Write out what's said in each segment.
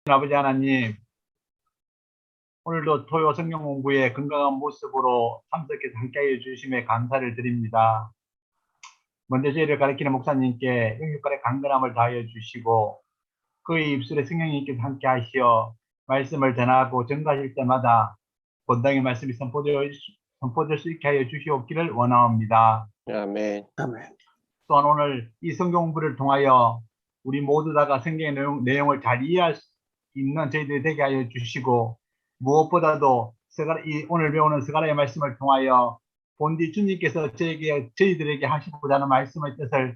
아버지 하나님, 오늘도 토요 성경 공부에 건강한 모습으로 참석해서 함께해 주심에 감사를 드립니다. 먼저 저희를 가르치는 목사님께 영육간의 강건함을 다하여 주시고 그의 입술에 성령님께서 함께 하시어 말씀을 전하고 전가하실 때마다 본당의 말씀이 선포될 수 있게 하여 주시옵기를 원하옵니다. 아멘. 아멘. 또한 오늘 이 성경 공부를 통하여 우리 모두 다가 성경의 내용을 잘 이해할 수 있는 저희들이 되게 하여 주시고, 무엇보다도 오늘 배우는 스가랴의 말씀을 통하여 본디 주님께서 저희들에게 하시고자 하는 말씀의 뜻을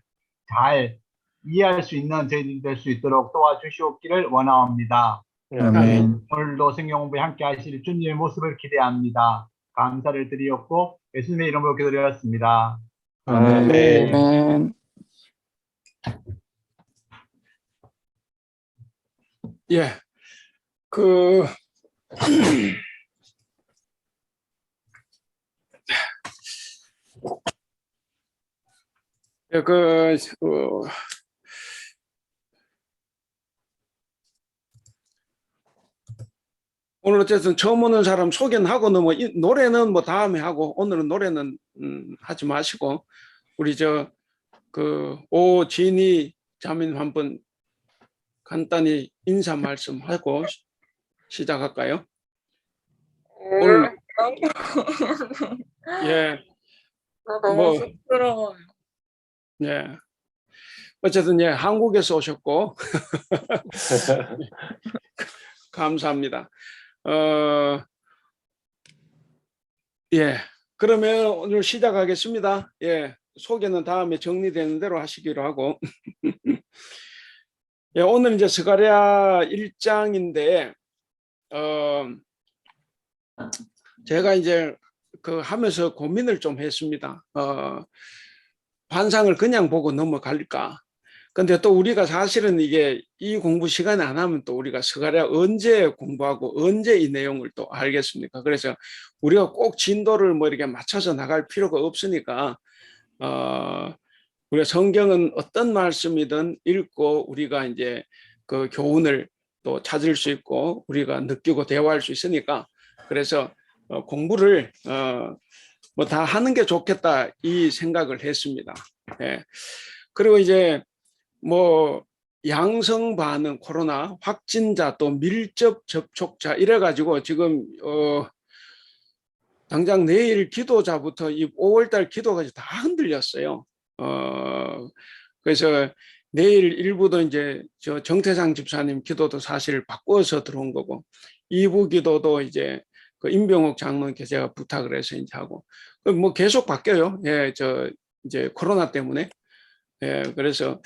잘 이해할 수 있는 저희들이 될 수 있도록 도와주시옵기를 원하옵니다. 아멘. 오늘도 성경 공부에 함께 하실 주님의 모습을 기대합니다. 감사를 드리옵고 예수님의 이름으로 기도드렸습니다. 아멘. 아멘. 예, 오늘 어쨌든 처음 오는 사람 소개는 하고는 노래는 다음에 하고, 오늘은 노래는 하지 마시고, 우리 오진희 자매님 한번 간단히 인사 말씀하고 시작할까요? 오늘 예, 너무 쑥스러워요. 예, 어쨌든 한국에서 오셨고 감사합니다. 예, 그러면 오늘 시작하겠습니다. 예, 소개는 다음에 정리되는 대로 하시기로 하고. 예, 오늘 이제 스가랴 1장인데, 제가 이제 하면서 고민을 좀 했습니다. 반상을 그냥 보고 넘어갈까? 근데 또 우리가 사실은 이 공부 시간에 안 하면 또 우리가 스가랴 언제 공부하고 언제 이 내용을 또 알겠습니까? 그래서 우리가 꼭 진도를 이렇게 맞춰서 나갈 필요가 없으니까, 우리가 성경은 어떤 말씀이든 읽고 우리가 이제 그 교훈을 또 찾을 수 있고 우리가 느끼고 대화할 수 있으니까, 그래서 공부를 다 하는 게 좋겠다 이 생각을 했습니다. 예. 그리고 이제 양성 반응, 코로나 확진자 또 밀접 접촉자 이래가지고 지금 당장 내일 기도자부터 이 5월달 기도까지 다 흔들렸어요. 그래서 내일 일부도 이제 정태상 집사님 기도도 사실 바꿔서 들어온 거고, 2부 기도도 이제 임병옥 장로님께 제가 부탁을 해서 이제 하고, 계속 바뀌어요. 예, 이제 코로나 때문에. 예, 그래서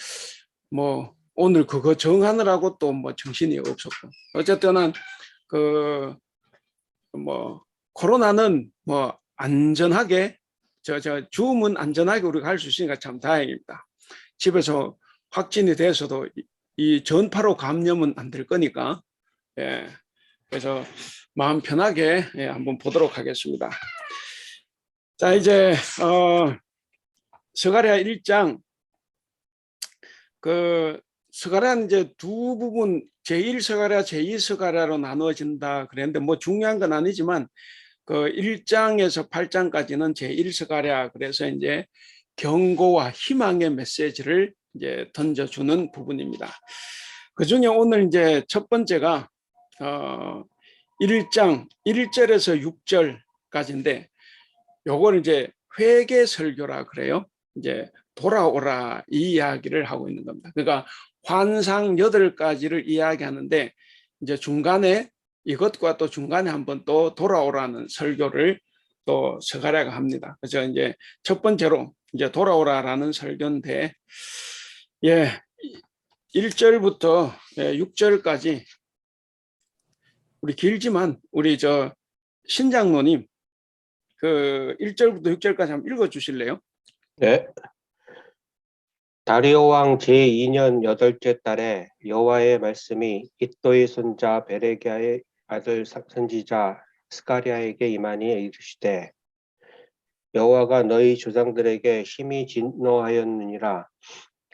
오늘 그거 정하느라고 또 정신이 없었고, 어쨌든 코로나는 안전하게 줌은 안전하게 우리가 할 수 있으니까 참 다행입니다. 집에서 확진이 돼서도 이 전파로 감염은 안 될 거니까, 예, 그래서 마음 편하게 한번 보도록 하겠습니다. 자, 이제 스가랴 1장, 스가랴는 이제 두 부분, 제1스가랴, 제2스가랴로 나누어진다 그랬는데 중요한 건 아니지만 1장에서 8장까지는 제1스가랴, 그래서 이제 경고와 희망의 메시지를 이제 던져주는 부분입니다. 그 중에 오늘 이제 첫 번째가 1장 1절에서 6절까지인데, 요걸 이제 회개 설교라 그래요. 이제 돌아오라 이 이야기를 하고 있는 겁니다. 그러니까 환상 8가지를 이야기하는데, 이제 중간에 이것과 또 중간에 한번 또 돌아오라는 설교를 또 스가랴가 합니다. 그래서 이제 첫 번째로 이제 돌아오라라는 설교인데, 예, 1절부터 6절까지 우리 길지만 우리 신장로님 1절부터 6절까지 한번 읽어 주실래요? 네. 다리오 왕 제2년 8째 달에 여호와의 말씀이 이또의 손자 베레기야의 아들 선지자 스가랴에게 임하니 이르시되, 여호와가 너희 조상들에게 심히 진노하였느니라.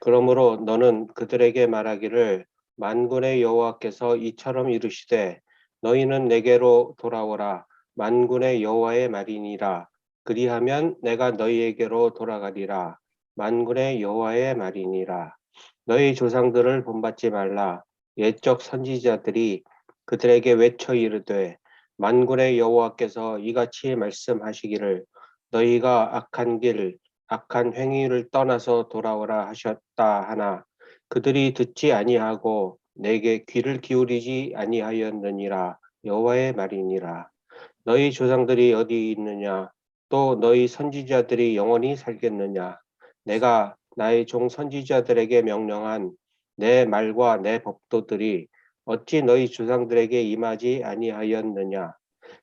그러므로 너는 그들에게 말하기를, 만군의 여호와께서 이처럼 이르시되 너희는 내게로 돌아오라. 만군의 여호와의 말이니라. 그리하면 내가 너희에게로 돌아가리라. 만군의 여호와의 말이니라. 너희 조상들을 본받지 말라. 옛적 선지자들이 그들에게 외쳐 이르되 만군의 여호와께서 이같이 말씀하시기를 너희가 악한 길 악한 행위를 떠나서 돌아오라 하셨다 하나 그들이 듣지 아니하고 내게 귀를 기울이지 아니하였느니라. 여호와의 말이니라. 너희 조상들이 어디 있느냐? 또 너희 선지자들이 영원히 살겠느냐? 내가 나의 종 선지자들에게 명령한 내 말과 내 법도들이 어찌 너희 조상들에게 임하지 아니하였느냐?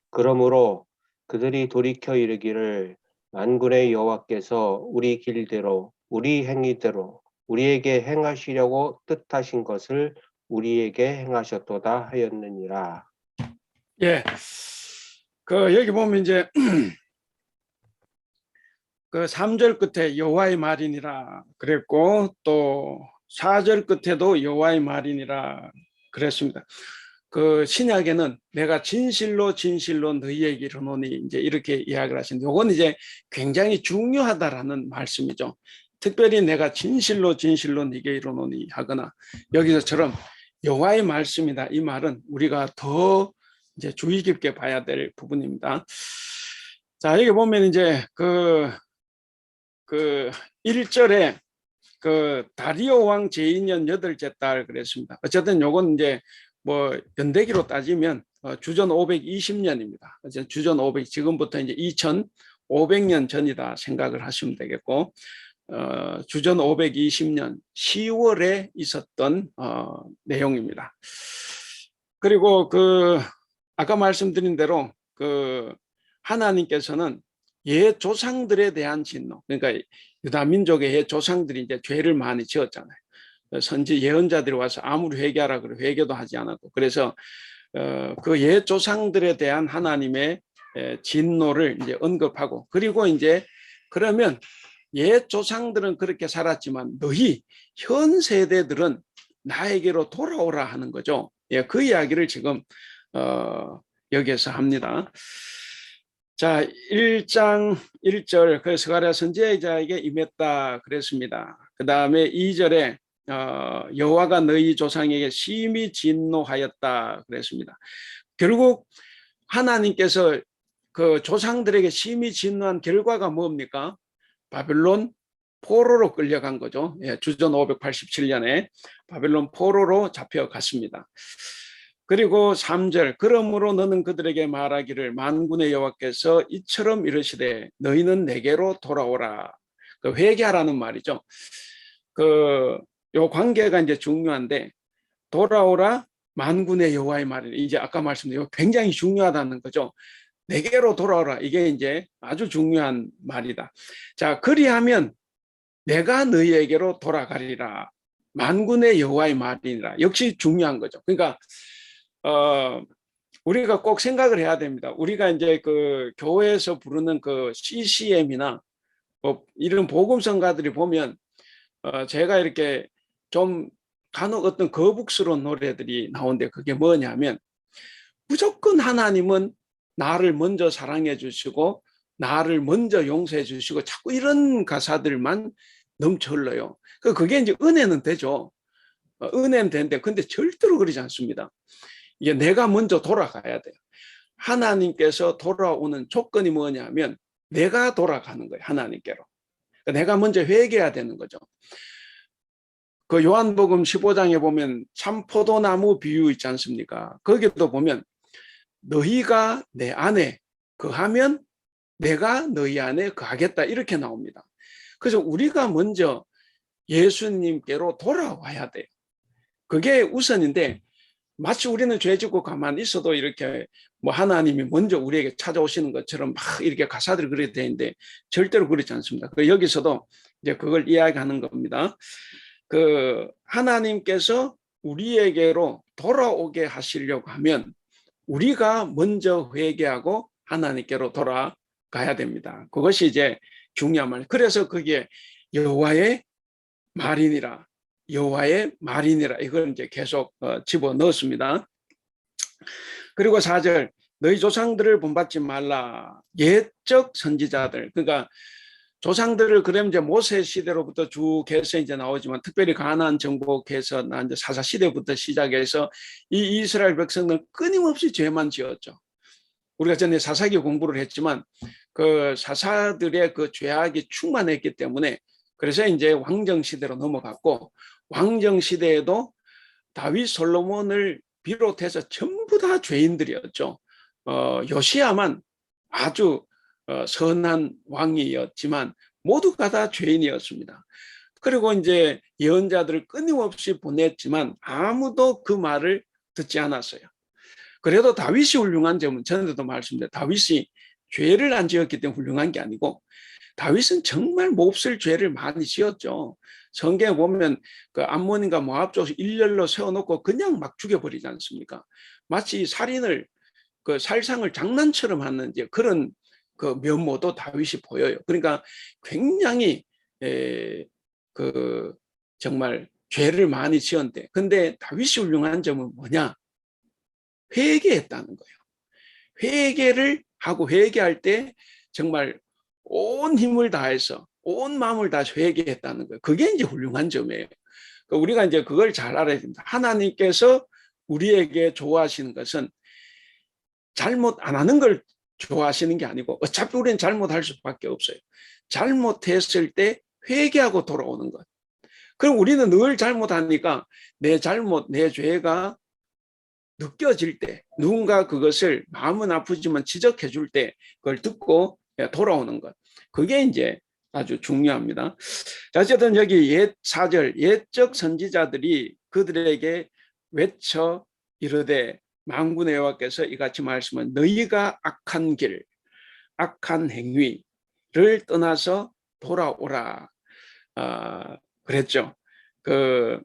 그러므로 그들이 돌이켜 이르기를 만군의 여호와께서 우리 길대로 우리 행위대로 우리에게 행하시려고 뜻하신 것을 우리에게 행하셨도다 하였느니라. 예. 그 여기 보면 이제 그 3절 끝에 여호와의 말이니라 그랬고 또 4절 끝에도 여호와의 말이니라 그랬습니다. 그 신약에는 내가 진실로 진실로 너희에게 이르노니 이제 이렇게 이야기를 하시는데 이건 이제 굉장히 중요하다라는 말씀이죠. 특별히 내가 진실로 진실로 네게 이르노니 하거나 여기서처럼 여호와의 말씀이다 이 말은 우리가 더 이제 주의 깊게 봐야 될 부분입니다. 자 여기 보면 이제 그 1절에 그 다리오 왕 제2년 8째 달 그랬습니다. 어쨌든 요건 이제 뭐 연대기로 따지면 주전 520년입니다. 주전 500 지금부터 이제 2500년 전이다 생각을 하시면 되겠고 주전 520년 10월에 있었던 내용입니다. 그리고 그 아까 말씀드린 대로 그 하나님께서는 옛 조상들에 대한 진노, 그러니까 유다 민족의 옛 조상들이 이제 죄를 많이 지었잖아요. 선지 예언자들이 와서 아무리 회개하라 그래 회개도 하지 않았고 그래서 그 옛 조상들에 대한 하나님의 진노를 이제 언급하고 그리고 이제 그러면 옛 조상들은 그렇게 살았지만 너희 현 세대들은 나에게로 돌아오라 하는 거죠. 예, 그 이야기를 지금 여기에서 합니다. 자, 1장 1절 그 스가랴 선지자에게 임했다 그랬습니다. 그 다음에 2절에 여호와가 너희 조상에게 심히 진노하였다 그랬습니다. 결국 하나님께서 그 조상들에게 심히 진노한 결과가 뭡니까? 바벨론 포로로 끌려간 거죠. 예, 주전 587년에 바벨론 포로로 잡혀갔습니다. 그리고 3절 그러므로 너는 그들에게 말하기를 만군의 여호와께서 이처럼 이르시되 너희는 내게로 돌아오라. 그 회개하라는 말이죠. 요 관계가 이제 중요한데 돌아오라 만군의 여호와의 말이 이제 아까 말씀드린 굉장히 중요하다는 거죠. 내게로 돌아오라 이게 이제 아주 중요한 말이다. 자 그리하면 내가 너희에게로 돌아가리라. 만군의 여호와의 말이니라. 역시 중요한 거죠. 그러니까 우리가 꼭 생각을 해야 됩니다. 우리가 이제 그 교회에서 부르는 그 CCM이나 이런 복음성가들이 보면 제가 이렇게 좀 간혹 어떤 거북스러운 노래들이 나오는데 그게 뭐냐면 무조건 하나님은 나를 먼저 사랑해 주시고 나를 먼저 용서해 주시고 자꾸 이런 가사들만 넘쳐 흘러요. 그게 이제 은혜는 되죠. 은혜는 되는데 근데 절대로 그러지 않습니다. 이게 내가 먼저 돌아가야 돼요. 하나님께서 돌아오는 조건이 뭐냐면 내가 돌아가는 거예요. 하나님께로. 내가 먼저 회개해야 되는 거죠. 그 요한복음 15장에 보면 참포도나무 비유 있지 않습니까? 거기도 보면 너희가 내 안에 거하면 내가 너희 안에 거하겠다 이렇게 나옵니다. 그래서 우리가 먼저 예수님께로 돌아와야 돼요. 그게 우선인데 마치 우리는 죄 짓고 가만히 있어도 이렇게 뭐 하나님이 먼저 우리에게 찾아오시는 것처럼 막 이렇게 가사들이 그렇게 되는데 절대로 그렇지 않습니다. 여기서도 이제 그걸 이야기하는 겁니다. 그 하나님께서 우리에게로 돌아오게 하시려고 하면 우리가 먼저 회개하고 하나님께로 돌아가야 됩니다. 그것이 이제 중요한 말. 그래서 그게 여호와의 말이니라. 여호와의 말이니라. 이걸 이제 계속 집어 넣었습니다. 그리고 4절 너희 조상들을 본받지 말라. 옛적 선지자들. 그러니까 조상들을 그러면 이제 모세 시대로부터 쭉 해서 이제 나오지만 특별히 가나안 정복해서 나 이제 사사 시대부터 시작해서 이 이스라엘 백성들 끊임없이 죄만 지었죠. 우리가 전에 사사기 공부를 했지만 그 사사들의 그 죄악이 충만했기 때문에 그래서 이제 왕정 시대로 넘어갔고 왕정 시대에도 다윗 솔로몬을 비롯해서 전부 다 죄인들이었죠. 요시야만 아주 선한 왕이었지만 모두가 다 죄인이었습니다. 그리고 이제 예언자들을 끊임없이 보냈지만 아무도 그 말을 듣지 않았어요. 그래도 다윗이 훌륭한 점은 전에도 말씀드렸는데 다윗이 죄를 안 지었기 때문에 훌륭한 게 아니고 다윗은 정말 몹쓸 죄를 많이 지었죠. 성경에 보면 그 암몬인가 모압 족을 일렬로 세워놓고 그냥 막 죽여버리지 않습니까? 마치 살인을 그 살상을 장난처럼 하는 이제 그런 그 면모도 다윗이 보여요. 그러니까 굉장히 그 정말 죄를 많이 지었는데, 근데 다윗이 훌륭한 점은 뭐냐? 회개했다는 거예요. 회개를 하고 회개할 때 정말 온 힘을 다해서 온 마음을 다해서 회개했다는 거예요. 그게 이제 훌륭한 점이에요. 우리가 이제 그걸 잘 알아야 됩니다. 하나님께서 우리에게 좋아하시는 것은 잘못 안 하는 걸 좋아하시는 게 아니고 어차피 우리는 잘못할 수밖에 없어요. 잘못했을 때 회개하고 돌아오는 것. 그럼 우리는 늘 잘못하니까 내 잘못, 내 죄가 느껴질 때 누군가 그것을 마음은 아프지만 지적해 줄 때 그걸 듣고 돌아오는 것. 그게 이제 아주 중요합니다. 어쨌든 여기 옛 4절 옛적 선지자들이 그들에게 외쳐 이르되 만군의 여호와께서 이같이 말씀은 너희가 악한 길, 악한 행위를 떠나서 돌아오라. 그랬죠. 그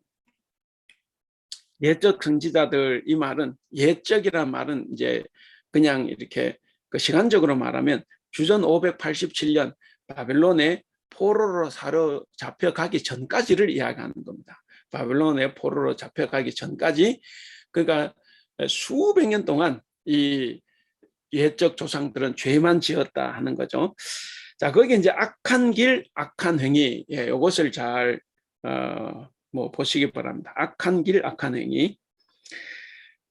옛적 선지자들 이 말은 옛적이란 말은 이제 그냥 이렇게 그 시간적으로 말하면 주전 587년 바벨론에 포로로 사로잡혀가기 전까지를 이야기하는 겁니다. 바벨론에 포로로 잡혀가기 전까지 그러니까 수백 년 동안 이 옛적 조상들은 죄만 지었다 하는 거죠. 자, 거기 이제 악한 길, 악한 행위, 이것을 잘 보시기 바랍니다. 악한 길, 악한 행위.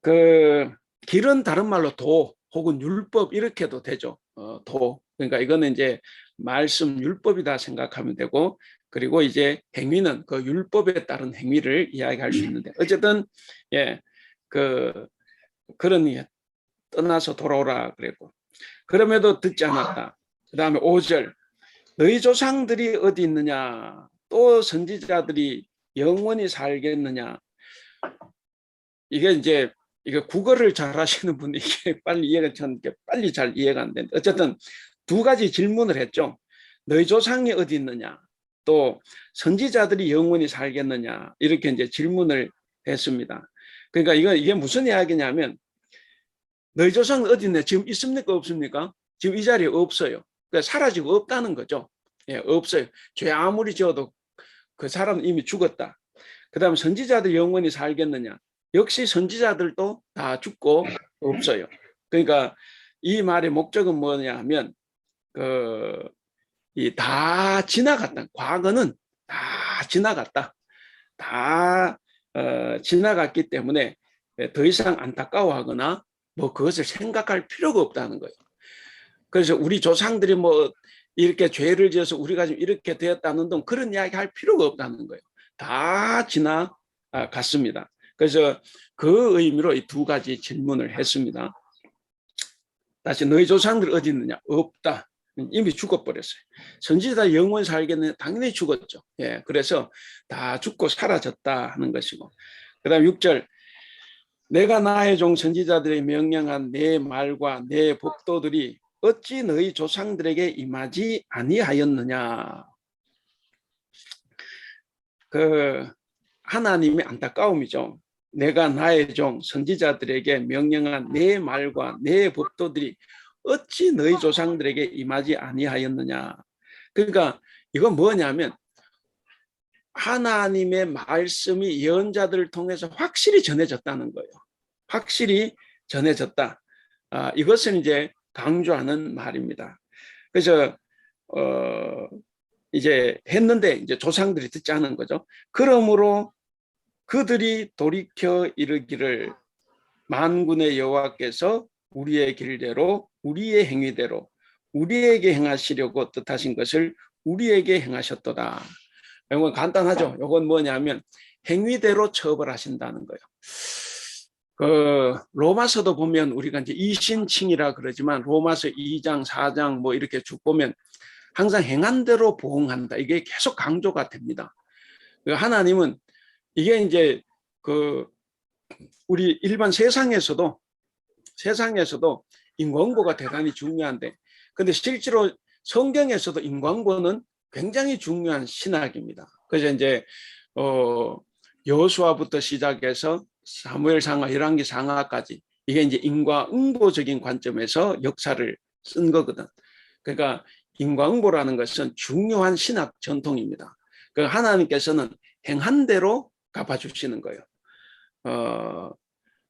그 길은 다른 말로 도 혹은 율법 이렇게도 되죠. 도. 그러니까 이거는 이제 말씀 율법이다 생각하면 되고, 그리고 이제 행위는 그 율법에 따른 행위를 이야기할 수 있는데, 어쨌든 그러니 떠나서 돌아오라 그랬고, 그럼에도 듣지 않았다. 그 다음에 5절 너희 조상들이 어디 있느냐, 또 선지자들이 영원히 살겠느냐. 이게 이제 국어를 잘 하시는 분이 이게 빨리 잘 이해가 안 되는데, 어쨌든 두 가지 질문을 했죠. 너희 조상이 어디 있느냐, 또 선지자들이 영원히 살겠느냐, 이렇게 이제 질문을 했습니다. 그러니까 이게 무슨 이야기냐면 너희 조상은 어디 있냐, 지금 있습니까 없습니까? 지금 이 자리에 없어요. 그러니까 사라지고 없다는 거죠. 없어요. 죄 아무리 지어도 그 사람은 이미 죽었다. 그 다음 선지자들 영원히 살겠느냐, 역시 선지자들도 다 죽고 없어요. 그러니까 이 말의 목적은 뭐냐 하면 다 지나갔다. 과거는 다 지나갔다. 다 지나갔기 때문에 더 이상 안타까워하거나 그것을 생각할 필요가 없다는 거예요. 그래서 우리 조상들이 이렇게 죄를 지어서 우리가 지금 이렇게 되었다는 등 그런 이야기 할 필요가 없다는 거예요. 다 지나갔습니다. 그래서 그 의미로 이 두 가지 질문을 했습니다. 다시 너희 조상들 어디 있느냐? 없다. 이미 죽어버렸어요. 선지자 영원히 살겠느냐? 당연히 죽었죠. 그래서 다 죽고 사라졌다 하는 것이고, 그 다음 6절 내가 나의 종 선지자들의 명령한 내 말과 내 법도들이 어찌 너희 조상들에게 임하지 아니하였느냐. 하나님의 안타까움이죠. 내가 나의 종 선지자들에게 명령한 내 말과 내 법도들이 어찌 너희 조상들에게 임하지 아니하였느냐. 그러니까 이건 뭐냐면 하나님의 말씀이 예언자들을 통해서 확실히 전해졌다는 거예요. 확실히 전해졌다. 이것은 이제 강조하는 말입니다. 그래서 이제 했는데 이제 조상들이 듣지 않은 거죠. 그러므로 그들이 돌이켜 이르기를 만군의 여호와께서 우리의 길대로 우리의 행위대로 우리에게 행하시려고 뜻하신 것을 우리에게 행하셨도다. 이건 간단하죠. 이건 뭐냐면 행위대로 처벌하신다는 거예요. 로마서도 보면 우리가 이제 이신칭이라 그러지만 로마서 2장, 4장 뭐 이렇게 쭉 보면 항상 행한 대로 보응한다. 이게 계속 강조가 됩니다. 하나님은 이게 이제 우리 일반 세상에서도 인과응보가 대단히 중요한데, 근데 실제로 성경에서도 인과응보는 굉장히 중요한 신학입니다. 그래서 이제 여호수아부터 시작해서 사무엘상하, 열왕기상하까지 이게 이제 인과응보적인 관점에서 역사를 쓴 거거든. 그러니까 인과응보라는 것은 중요한 신학 전통입니다. 그러니까 하나님께서는 행한 대로 갚아주시는 거예요.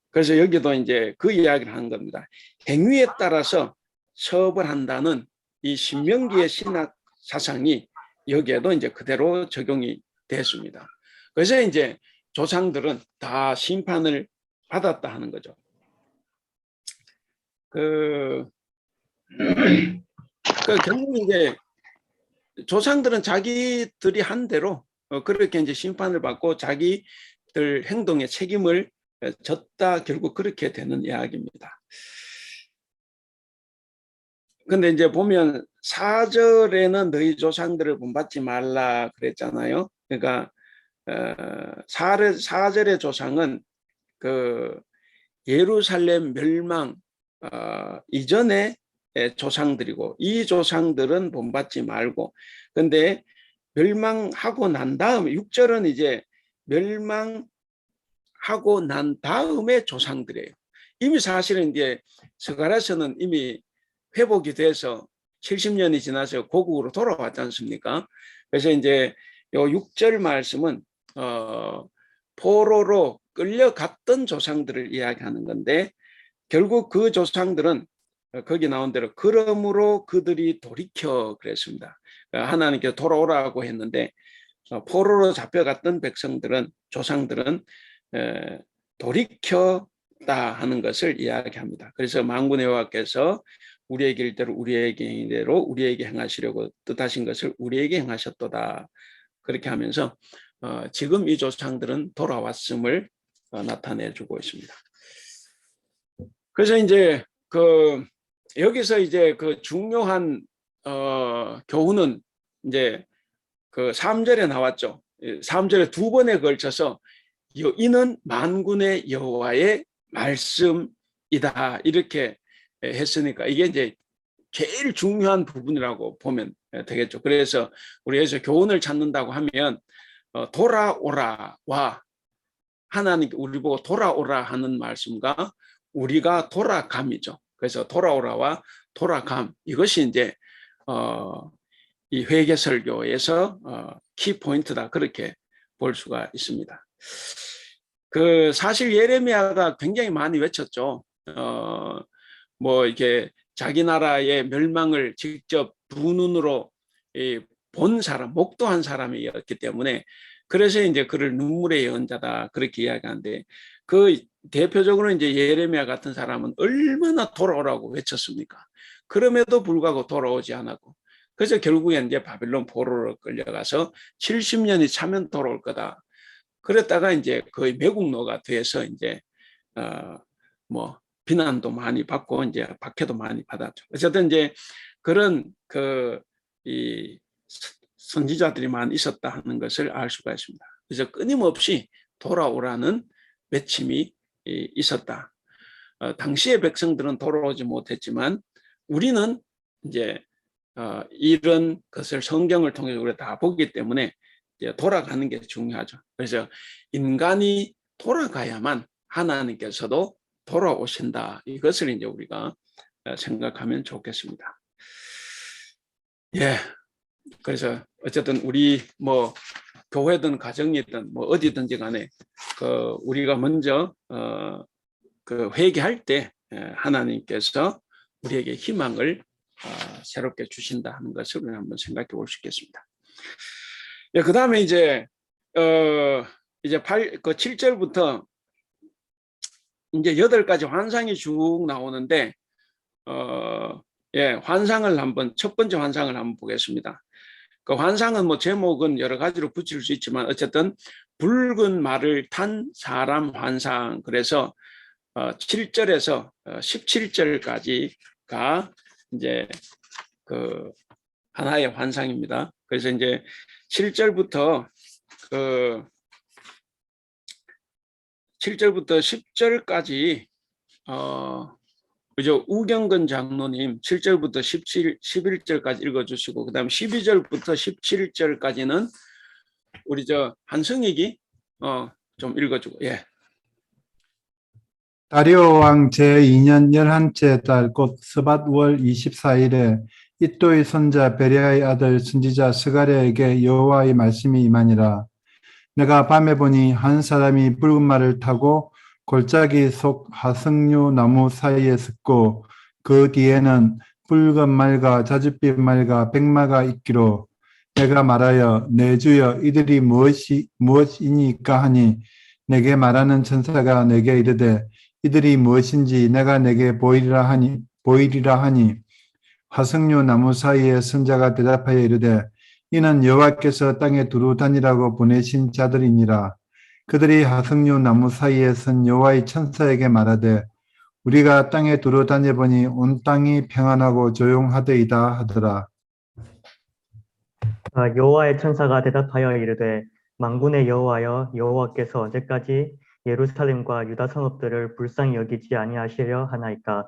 그래서 여기도 이제 그 이야기를 하는 겁니다. 행위에 따라서 처벌한다는 이 신명기의 신학 사상이 여기에도 이제 그대로 적용이 됐습니다. 그래서 이제 조상들은 다 심판을 받았다 하는 거죠. 결국 이제 조상들은 자기들이 한 대로 그렇게 이제 심판을 받고 자기들 행동의 책임을 졌다, 결국 그렇게 되는 이야기입니다. 근데 이제 보면 4절에는 너희 조상들을 본받지 말라 그랬잖아요. 그러니까 4절의 조상은 예루살렘 멸망 이전에 조상들이고, 이 조상들은 본받지 말고, 근데 멸망하고 난 다음에 6절은 이제 멸망하고 난 다음에 조상들이에요. 이미 사실은 이제 스가랴서는 이미 회복이 돼서 70년이 지나서 고국으로 돌아왔지 않습니까? 그래서 이제 요 6절 말씀은 포로로 끌려갔던 조상들을 이야기하는 건데, 결국 그 조상들은 거기 나온 대로 그러므로 그들이 돌이켜 그랬습니다. 하나님께서 돌아오라고 했는데 포로로 잡혀갔던 백성들은, 조상들은 돌이켰다 하는 것을 이야기합니다. 그래서 만군의 여호와께서 우리의 길대로 우리에게 행위대로 우리에게 행하시려고 뜻하신 것을 우리에게 행하셨도다. 그렇게 하면서 지금 이 조상들은 돌아왔음을 나타내주고 있습니다. 그래서 이제 여기서 이제 중요한 교훈은 이제 3절에 나왔죠. 3절에 두 번에 걸쳐서 이는 만군의 여호와의 말씀이다 이렇게 했으니까 이게 이제 제일 중요한 부분이라고 보면 되겠죠. 그래서 우리 여기서 교훈을 찾는다고 하면 돌아오라와 하나님 우리 보고 돌아오라 하는 말씀과 우리가 돌아감이죠. 그래서 돌아오라와 돌아감, 이것이 이제 이 회개설교에서 키포인트다, 그렇게 볼 수가 있습니다. 사실 예레미야가 굉장히 많이 외쳤죠. 뭐 이렇게 자기 나라의 멸망을 직접 두 눈으로 본 사람, 목도한 사람이었기 때문에, 그래서 이제 그를 눈물의 예언자다 그렇게 이야기하는데, 대표적으로 이제 예레미야 같은 사람은 얼마나 돌아오라고 외쳤습니까? 그럼에도 불구하고 돌아오지 않았고, 그래서 결국에 이제 바빌론 포로로 끌려가서 70년이 차면 돌아올 거다. 그랬다가 이제 거의 매국노가 돼서 이제 뭐 비난도 많이 받고 이제 박해도 많이 받았죠. 어쨌든 이제 그런 이 선지자들이 많이 있었다 하는 것을 알 수가 있습니다. 그래서 끊임없이 돌아오라는 외침이 있었다. 당시의 백성들은 돌아오지 못했지만 우리는 이제 이런 것을 성경을 통해서 우리가 다 보기 때문에 이제 돌아가는 게 중요하죠. 그래서 인간이 돌아가야만 하나님께서도 돌아오신다. 이것을 이제 우리가 생각하면 좋겠습니다. 예. 그래서 어쨌든 우리 교회든 가정이든 뭐 어디든지 간에 그 우리가 먼저 그 회개할 때 하나님께서 우리에게 희망을 새롭게 주신다 하는 것을 우리 한번 생각해 볼 수 있겠습니다. 예, 그 다음에 이제 이제 7절부터 이제 8가지 환상이 쭉 나오는데 예, 환상을 한번 첫 번째 환상을 한번 보겠습니다. 그 환상은 뭐 제목은 여러 가지로 붙일 수 있지만 어쨌든 붉은 말을 탄 사람 환상. 그래서 7절에서 17절까지가 이제 그 하나의 환상입니다. 그래서 이제 7절부터 10절까지 그죠? 우경근 장로님 7절부터 11절까지 읽어주시고 그다음 12절부터 17절까지는 우리 한승익이 좀 읽어주고. 예. 다리오 왕 제2년 11째 달 곧 스밧월 24일에 이또의 손자 베레아의 아들 선지자 스가랴에게 여호와의 말씀이 임하니라. 내가 밤에 보니 한 사람이 붉은 말을 타고 골짜기 속 하승류 나무 사이에 섰고 그 뒤에는 붉은 말과 자줏빛 말과 백마가 있기로 내가 말하여 내 주여 이들이 무엇이니까 하니 내게 말하는 천사가 내게 이르되 이들이 무엇인지 내가 내게 보이리라 하니 화석류 나무 사이에 선자가 대답하여 이르되 이는 여호와께서 땅에 두루 다니라고 보내신 자들이니라. 그들이 화석류 나무 사이에 선 여호와의 천사에게 말하되 우리가 땅에 두루 다녀보니 온 땅이 평안하고 조용하더이다 하더라. 여호와의 천사가 대답하여 이르되 만군의 여호와여 여호와께서 언제까지 예루살렘과 유다 성읍들을 불쌍히 여기지 아니하시려 하나이까.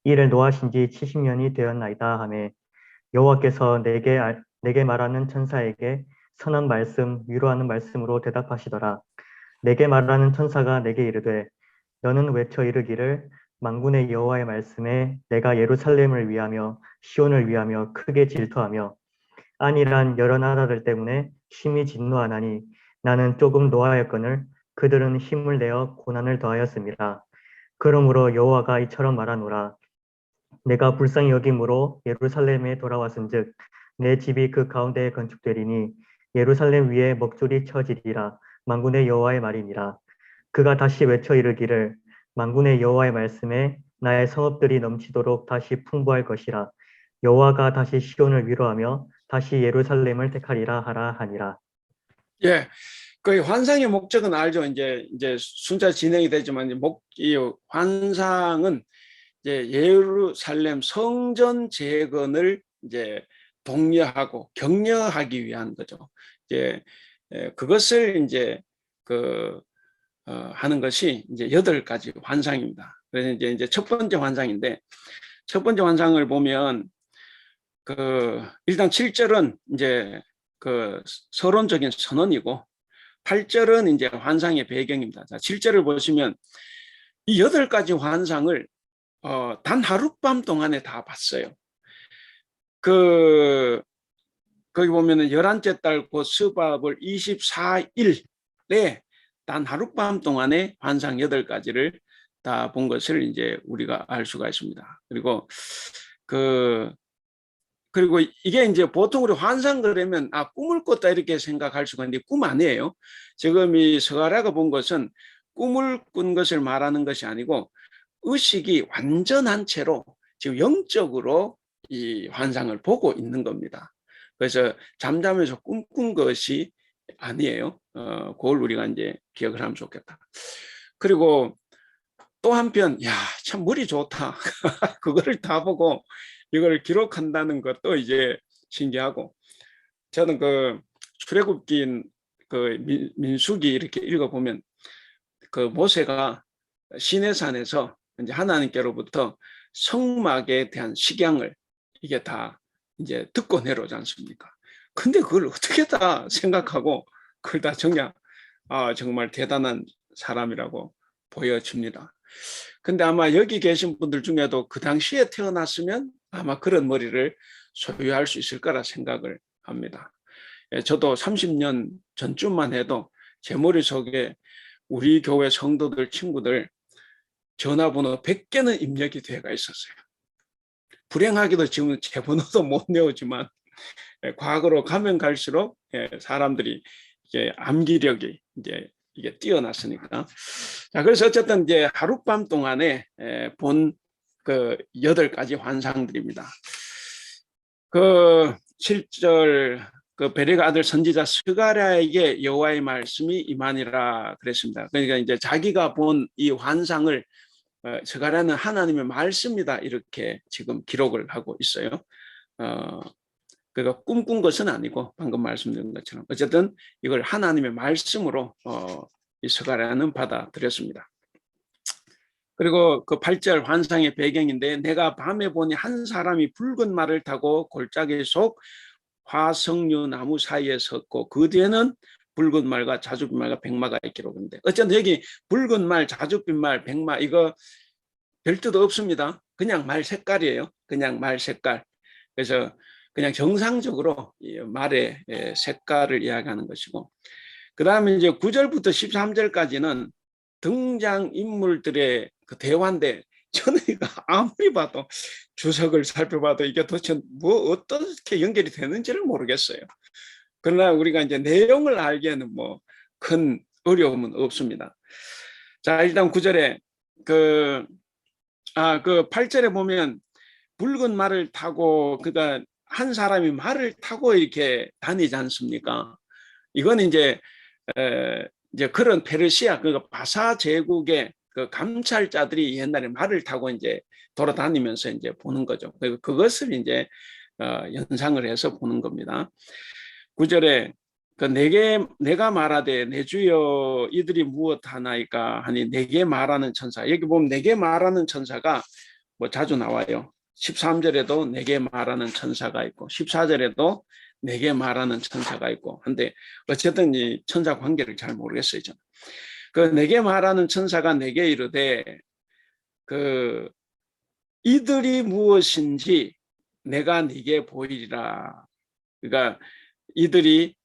이를 노하신 지 70년이 되었나이다 하매 여호와께서 내게 말하는 천사에게 선한 말씀 위로하는 말씀으로 대답하시더라. 내게 말하는 천사가 내게 이르되 너는 외쳐 이르기를 만군의 여호와의 말씀에 내가 예루살렘을 위하며 시온을 위하며 크게 질투하며 안일한 여러 나라들 때문에 심히 진노하나니 나는 조금 노하였거늘 그들은 힘을 내어 고난을 더하였습니다. 그러므로 여호와가 이처럼 말하노라. 내가 불쌍히 여김으로 예루살렘에 돌아왔은즉 내 집이 그 가운데에 건축되리니 예루살렘 위에 먹줄이 쳐지리라. 만군의 여호와의 말이니라. 그가 다시 외쳐 이르기를 만군의 여호와의 말씀에 나의 성읍들이 넘치도록 다시 풍부할 것이라. 여호와가 다시 시온을 위로하며 다시 예루살렘을 택하리라 하라 하니라. 예. 그 환상의 목적은 알죠. 이제 순차 진행이 되지만 이 환상은 이제 예루살렘 성전 재건을 이제 독려하고 격려하기 위한 거죠. 이제 그것을 이제 하는 것이 이제 8가지 환상입니다. 그래서 이제 첫 번째 환상인데 첫 번째 환상을 보면 일단 7절은 이제 서론적인 선언이고 8절은 이제 환상의 배경입니다. 자, 7절을 보시면 이 8가지 환상을 단 하룻밤 동안에 다 봤어요. 거기 보면은 11째 달 곧 스밧월 24일에 단 하룻밤 동안에 환상 8가지를 다 본 것을 이제 우리가 알 수가 있습니다. 그리고 이게 이제 보통 우리 환상 그러면 꿈을 꿨다 이렇게 생각할 수가 있는데 꿈 아니에요. 지금 이 스가랴가 본 것은 꿈을 꾼 것을 말하는 것이 아니고 의식이 완전한 채로 지금 영적으로 이 환상을 보고 있는 겁니다. 그래서 잠자면서 꿈꾼 것이 아니에요. 그걸 우리가 이제 기억을 하면 좋겠다. 그리고 또 한편, 참 머리 좋다. 그거를 다 보고 이걸 기록한다는 것도 이제 신기하고, 저는 출애굽기 민수기 이렇게 읽어보면 모세가 시내산에서 이제 하나님께로부터 성막에 대한 식양을 이게 다 이제 듣고 내려오지 않습니까? 근데 그걸 어떻게 다 생각하고 그걸 다 정말 대단한 사람이라고 보여집니다. 근데 아마 여기 계신 분들 중에도 그 당시에 태어났으면 아마 그런 머리를 소유할 수 있을 거라 생각을 합니다. 저도 30년 전쯤만 해도 제 머릿속에 우리 교회 성도들 친구들 전화번호 100개는 입력이 되어가 있었어요. 불행하게도 지금 제 번호도 못 외우지만 과거로 가면 갈수록 사람들이 이제 암기력이 이제 이게 뛰어났으니까. 자, 그래서 어쨌든 이제 하룻밤 동안에 본 그 8가지 환상들입니다. 그 7절 그 베레가 아들 선지자 스가랴에게 여호와의 말씀이 임하니라 그랬습니다. 그러니까 이제 자기가 본 이 환상을 스가랴는 하나님의 말씀이다 이렇게 지금 기록을 하고 있어요. 그러니까 꿈꾼 것은 아니고 방금 말씀드린 것처럼 어쨌든 이걸 하나님의 말씀으로 이 스가랴는 받아들였습니다. 그리고 그 8절 환상의 배경인데 내가 밤에 보니 한 사람이 붉은 말을 타고 골짜기 속 화석류 나무 사이에 섰고 그 뒤에는 붉은 말과 자줏빛 말과 백마가 있기로 그러는데 어쨌든 여기 붉은 말, 자줏빛 말, 백마 이거 별 뜻 없습니다. 그냥 말 색깔이에요. 그냥 말 색깔. 그래서 그냥 정상적으로 말의 색깔을 이야기하는 것이고 그 다음에 이제 9절부터 13절까지는 등장인물들의 그 대화인데 저는 이거 아무리 봐도 주석을 살펴봐도 이게 도대체 뭐 어떻게 연결이 되는지를 모르겠어요. 그러나 우리가 이제 내용을 알기에는 뭐 큰 어려움은 없습니다. 자, 일단 9절에 그 8절에 보면 붉은 말을 타고 그러니까 한 사람이 말을 타고 이렇게 다니지 않습니까? 이건 이제 그런 페르시아 그러니까 바사 제국의 그 감찰자들이 옛날에 말을 타고 이제 돌아다니면서 이제 보는 거죠. 그것을 이제 연상을 해서 보는 겁니다. 9절에 그 내가 말하되 내 주여 이들이 무엇하나이까 하니 내게 말하는 천사 여기 보면 내게 말하는 천사가 뭐 자주 나와요. 13절에도 내게 말하는 천사가 있고 14절에도 내게 말하는 천사가 있고 한데 어쨌든 이 천사 관계를 잘 모르겠어요. 저는. 그 내게 말하는 천사가 내게 이르되 그 이들이 무엇인지 내가 네게 보이리라. 그러니까 이들이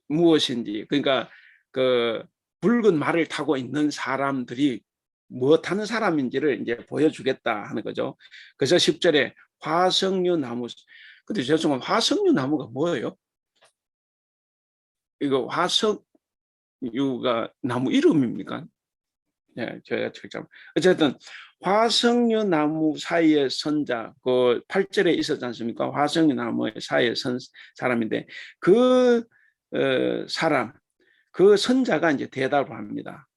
무엇인지 그러니까 그 붉은 말을 타고 있는 사람들이 무엇 하는 사람인지를 이제 보여주겠다 하는 거죠. 그래서 10절에 화석류 나무 근데 죄송한 화석류 나무가 뭐예요? 이거 화석류가 나무 이름입니까? 네, 제가 참 어쨌든 화석류 나무 사이에 선자 그 8절에 있었지 않습니까? 화석류 나무 사이에 선 사람인데 그 사람 그 선자가 이제 대답을 합니다.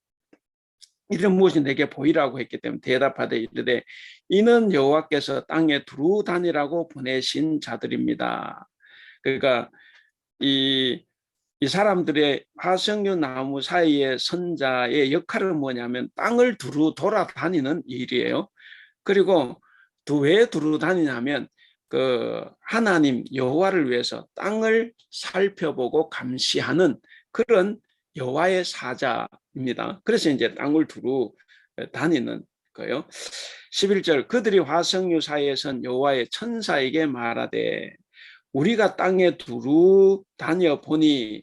이는 무엇이 내게 보이라고 했기 때문에 대답하되 이르되 이는 여호와께서 땅에 두루 다니라고 보내신 자들입니다. 그러니까 이 사람들의 화석류 나무 사이의 선자의 역할은 뭐냐면 땅을 두루 돌아다니는 일이에요. 그리고 왜 두루 다니냐면 그 하나님 여호와를 위해서 땅을 살펴보고 감시하는 그런 여호와의 사자입니다. 그래서 이제 땅을 두루 다니는 거예요. 11절 그들이 화석류 사이에 선 여호와의 천사에게 말하되 우리가 땅에 두루 다녀 보니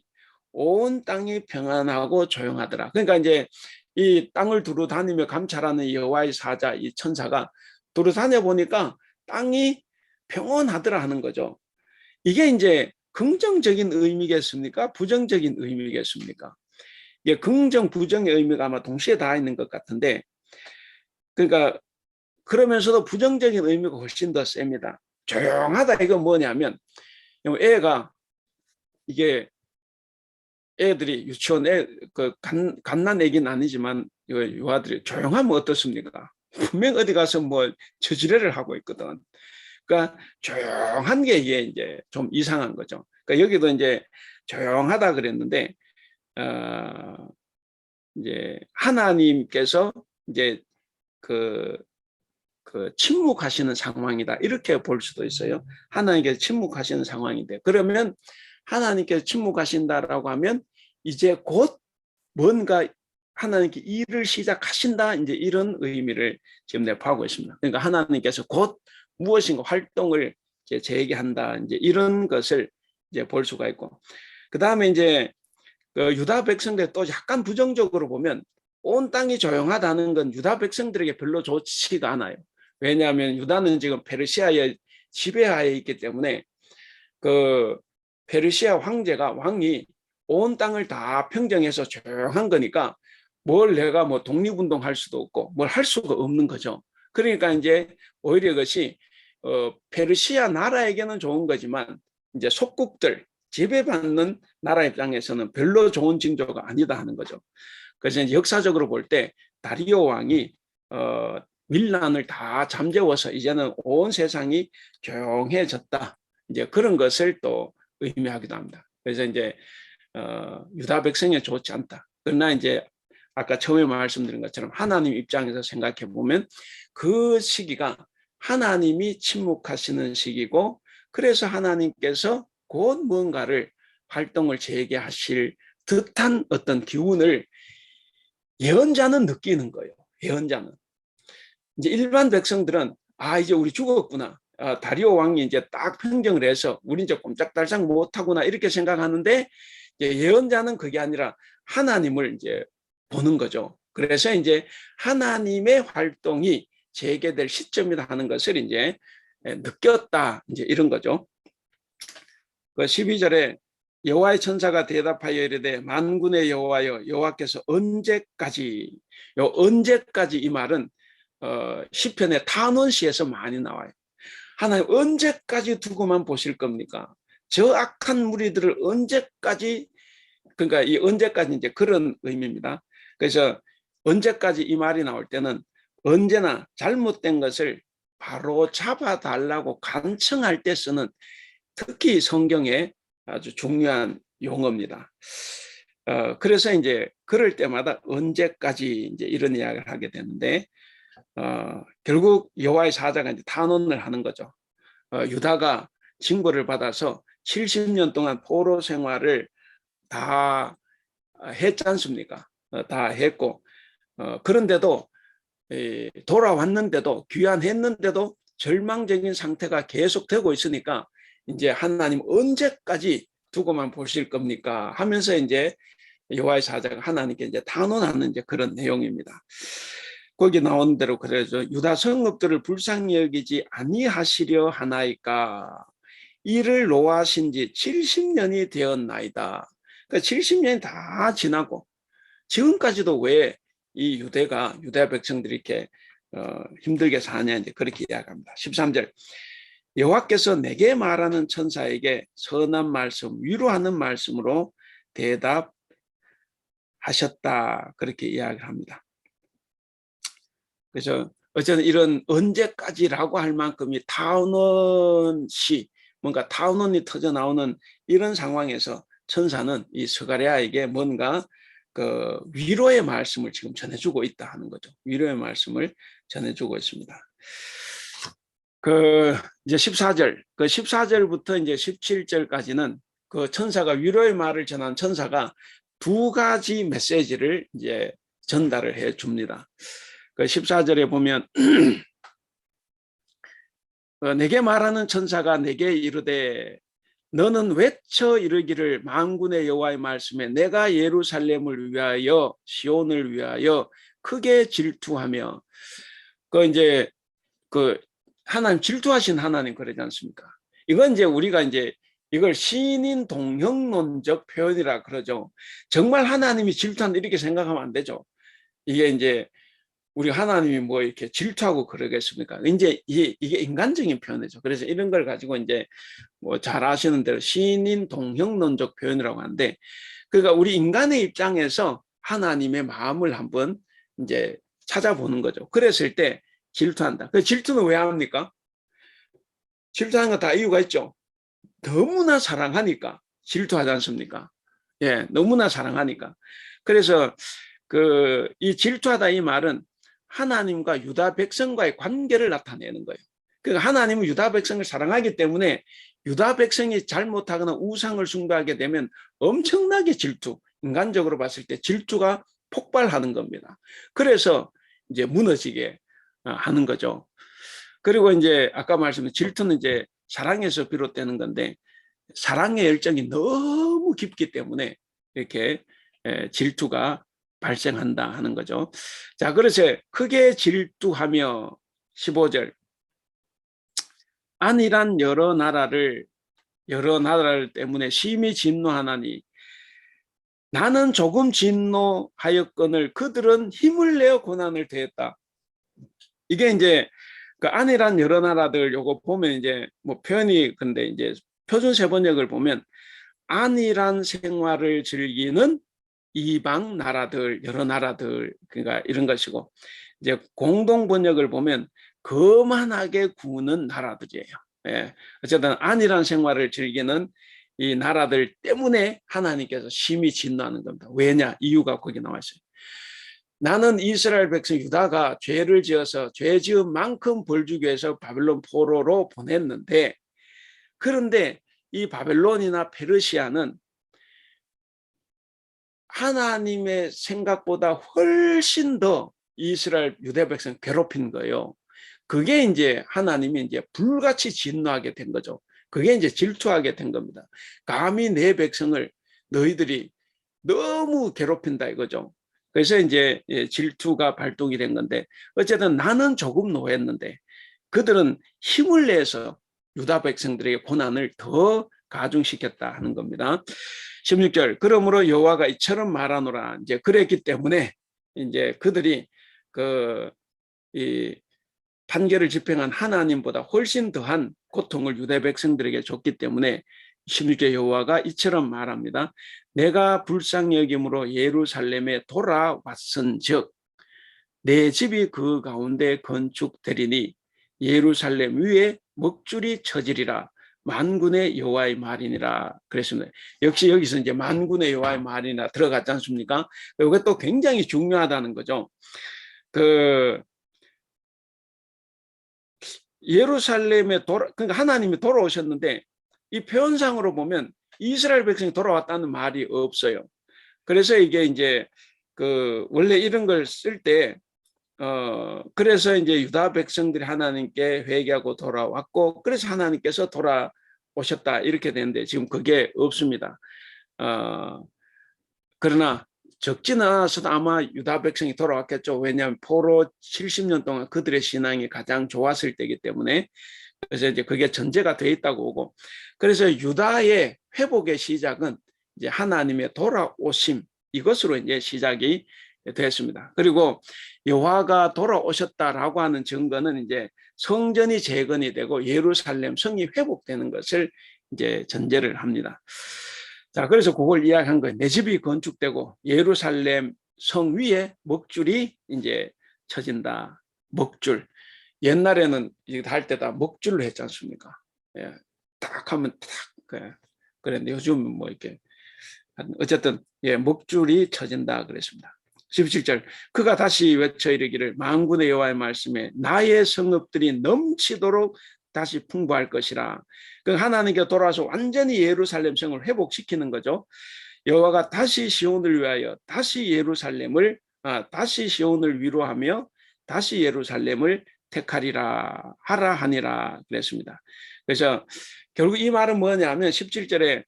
온 땅이 평안하고 조용하더라. 그러니까 이제 이 땅을 두루 다니며 감찰하는 여호와의 사자 이 천사가 두루 다녀 보니까 땅이 평온하더라 하는 거죠. 이게 이제 긍정적인 의미겠습니까? 부정적인 의미겠습니까? 이게 긍정, 부정의 의미가 아마 동시에 다 있는 것 같은데, 그러니까 그러면서도 부정적인 의미가 훨씬 더 셉니다. 조용하다 이건 뭐냐면 애가 이게 애들이 유치원 그 갓난 애기는 아니지만 유아들이 조용하면 어떻습니까? 분명 어디 가서 뭐 저지레를 하고 있거든. 그러니까 조용한 게 이게 이제 좀 이상한 거죠. 그러니까 여기도 이제 조용하다 그랬는데 이제 하나님께서 이제 그 침묵하시는 상황이다 이렇게 볼 수도 있어요. 하나님께서 침묵하시는 상황인데 그러면 하나님께서 침묵하신다라고 하면 이제 곧 뭔가 하나님께 일을 시작하신다 이제 이런 의미를 지금 내포하고 있습니다. 그러니까 하나님께서 곧 무엇인가 활동을 이제 재개한다 이제 이런 것을 이제 볼 수가 있고 그 다음에 이제 그 유다 백성들 또 약간 부정적으로 보면 온 땅이 조용하다는 건 유다 백성들에게 별로 좋지가 않아요. 왜냐하면 유다는 지금 페르시아의 지배하에 있기 때문에 그 페르시아 왕이 온 땅을 다 평정해서 조용한 거니까 뭘 내가 뭐 독립운동할 수도 없고 뭘 할 수가 없는 거죠. 그러니까 이제 오히려 그것이 페르시아 나라에게는 좋은 거지만 이제 속국들 지배받는 나라 입장에서는 별로 좋은 징조가 아니다 하는 거죠. 그래서 이제 역사적으로 볼 때 다리오 왕이 밀란을 다 잠재워서 이제는 온 세상이 조용해졌다. 이제 그런 것을 또 의미하기도 합니다. 그래서 이제 유다 백성에 좋지 않다. 그러나 이제 아까 처음에 말씀드린 것처럼 하나님 입장에서 생각해 보면 그 시기가 하나님이 침묵하시는 시기고 그래서 하나님께서 곧 뭔가를 활동을 재개하실 듯한 어떤 기운을 예언자는 느끼는 거예요. 예언자는. 이제 일반 백성들은 이제 우리 죽었구나. 다리오 왕이 이제 딱 평정을 해서 우리 이제 꼼짝달싹 못하구나 이렇게 생각하는데 예언자는 그게 아니라 하나님을 이제 보는 거죠. 그래서 이제 하나님의 활동이 재개될 시점이다 하는 것을 이제 느꼈다. 이제 이런 거죠. 그 12절에 여호와의 천사가 대답하여 이르되 만군의 여호와여 여호와께서 언제까지 이 말은 시편의 탄원시에서 많이 나와요. 하나님 언제까지 두고만 보실 겁니까? 저 악한 무리들을 언제까지 그러니까 이 언제까지 이제 그런 의미입니다. 그래서 언제까지 이 말이 나올 때는 언제나 잘못된 것을 바로 잡아달라고 간청할 때 쓰는 특히 성경의 아주 중요한 용어입니다. 그래서 이제 그럴 때마다 언제까지 이제 이런 이야기를 하게 되는데 결국 여호와의 사자가 이제 탄원을 하는 거죠. 유다가 징벌을 받아서 70년 동안 포로 생활을 다 했지 않습니까? 다 했고 그런데도 돌아왔는데도 귀환했는데도 절망적인 상태가 계속되고 있으니까 이제 하나님 언제까지 두고만 보실 겁니까? 하면서 이제 여호와의 사자가 하나님께 이제 탄원하는 이제 그런 내용입니다. 거기 나온 대로 그래서 유다 성읍들을 불쌍히 여기지 아니하시려 하나이까 이를 노하신 지 70년이 되었나이다. 그러니까 70년이 다 지나고 지금까지도 왜 이 유다 백성들이 이렇게 힘들게 사냐 이제 그렇게 이야기합니다. 13절 여호와께서 내게 말하는 천사에게 선한 말씀 위로하는 말씀으로 대답하셨다 그렇게 이야기를 합니다. 그래서 어쨌든 이런 언제까지라고 할 만큼이 타운원시 뭔가 타운원이 터져 나오는 이런 상황에서 천사는 이 스가랴에게 뭔가 그 위로의 말씀을 지금 전해주고 있다 하는 거죠. 위로의 말씀을 전해주고 있습니다. 그 이제 14절, 그 14절부터 이제 17절까지는 그 천사가 위로의 말을 전한 천사가 두 가지 메시지를 이제 전달을 해 줍니다. 그 14절에 보면 내게 말하는 천사가 내게 이르되 너는 외쳐 이르기를 만군의 여호와의 말씀에 내가 예루살렘을 위하여 시온을 위하여 크게 질투하며 그 이제 그 하나님 질투하신 하나님 그러지 않습니까? 이건 이제 우리가 이제 이걸 신인 동형론적 표현이라 그러죠. 정말 하나님이 질투한다 이렇게 생각하면 안 되죠. 이게 이제 우리 하나님이 뭐 이렇게 질투하고 그러겠습니까? 이제 이게 인간적인 표현이죠. 그래서 이런 걸 가지고 이제 뭐 잘 아시는 대로 신인 동형론적 표현이라고 하는데, 그러니까 우리 인간의 입장에서 하나님의 마음을 한번 이제 찾아보는 거죠. 그랬을 때 질투한다. 그 질투는 왜 합니까? 질투하는 거 다 이유가 있죠. 너무나 사랑하니까 질투하지 않습니까? 예, 너무나 사랑하니까. 그래서 이 질투하다 이 말은 하나님과 유다 백성과의 관계를 나타내는 거예요. 그러니까 하나님은 유다 백성을 사랑하기 때문에 유다 백성이 잘못하거나 우상을 숭배하게 되면 엄청나게 인간적으로 봤을 때 질투가 폭발하는 겁니다. 그래서 이제 무너지게 하는 거죠. 그리고 이제 아까 말씀드린 질투는 이제 사랑에서 비롯되는 건데 사랑의 열정이 너무 너무 깊기 때문에 이렇게 질투가 발생한다 하는 거죠. 자, 그래서 크게 질투하며 15절 안일한 여러 나라를 때문에 심히 진노하나니 나는 조금 진노하였거늘 그들은 힘을 내어 고난을 대했다. 이게 이제 그 안일한 여러 나라들 요거 보면 이제 뭐 표현이 근데 이제 표준 세번역을 보면 안일한 생활을 즐기는 이방 나라들, 여러 나라들, 그러니까 이런 것이고, 이제 공동 번역을 보면 거만하게 구는 나라들이에요. 예. 어쨌든 안일한 생활을 즐기는 이 나라들 때문에 하나님께서 심히 진노하는 겁니다. 왜냐? 이유가 거기 나와 있어요. 나는 이스라엘 백성 유다가 죄를 지어서 죄 지은 만큼 벌 주기 위해서 바벨론 포로로 보냈는데, 그런데 이 바벨론이나 페르시아는 하나님의 생각보다 훨씬 더 이스라엘 유대 백성 괴롭힌 거예요. 그게 이제 하나님이 이제 불같이 진노하게 된 거죠. 그게 이제 질투하게 된 겁니다. 감히 내 백성을 너희들이 너무 괴롭힌다 이거죠. 그래서 이제 질투가 발동이 된 건데, 어쨌든 나는 조금 노했는데 그들은 힘을 내서 유다 백성들에게 고난을 더 가중시켰다 하는 겁니다. 16절 그러므로 여호와가 이처럼 말하노라. 이제 그랬기 때문에 이제 그들이 이 판결을 집행한 하나님보다 훨씬 더한 고통을 유대 백성들에게 줬기 때문에 16절 여호와가 이처럼 말합니다. 내가 불쌍히 여김으로 예루살렘에 돌아왔은즉 내 집이 그 가운데 건축되리니 예루살렘 위에 먹줄이 쳐지리라. 만군의 여호와의 말이니라 그랬습니다. 역시 여기서 이제 만군의 여호와의 말이나 들어갔지 않습니까? 이것도 굉장히 중요하다는 거죠. 예루살렘에 그러니까 하나님이 돌아오셨는데 이 표현상으로 보면 이스라엘 백성이 돌아왔다는 말이 없어요. 그래서 이게 이제 원래 이런 걸 쓸 때 그래서 이제 유다 백성들이 하나님께 회개하고 돌아왔고 그래서 하나님께서 돌아오셨다 이렇게 되는데 지금 그게 없습니다. 그러나 적지는 않아서도 아마 유다 백성이 돌아왔겠죠. 왜냐하면 포로 70년 동안 그들의 신앙이 가장 좋았을 때이기 때문에. 그래서 이제 그게 전제가 돼 있다고 보고, 그래서 유다의 회복의 시작은 이제 하나님의 돌아오심 이것으로 이제 시작이 됐습니다. 그리고 여호와가 돌아오셨다라고 하는 증거는 이제 성전이 재건이 되고 예루살렘 성이 회복되는 것을 이제 전제를 합니다. 자, 그래서 그걸 이야기한 거예요. 내 집이 건축되고 예루살렘 성 위에 먹줄이 이제 쳐진다. 먹줄. 옛날에는 이거 할 때 다 먹줄로 했지 않습니까? 예, 딱 하면 딱 그랬는데 요즘 뭐 이렇게 어쨌든 먹줄이 쳐진다 그랬습니다. 17절 그가 다시 외쳐 이르기를 만군의 여호와의 말씀에 나의 성읍들이 넘치도록 다시 풍부할 것이라. 그 하나님께 돌아와서 완전히 예루살렘 성을 회복시키는 거죠. 여호와가 다시 시온을 위하여 다시 시온을 위로하며 다시 예루살렘을 택하리라 하라 하니라 그랬습니다. 그래서 결국 이 말은 뭐냐면 17절에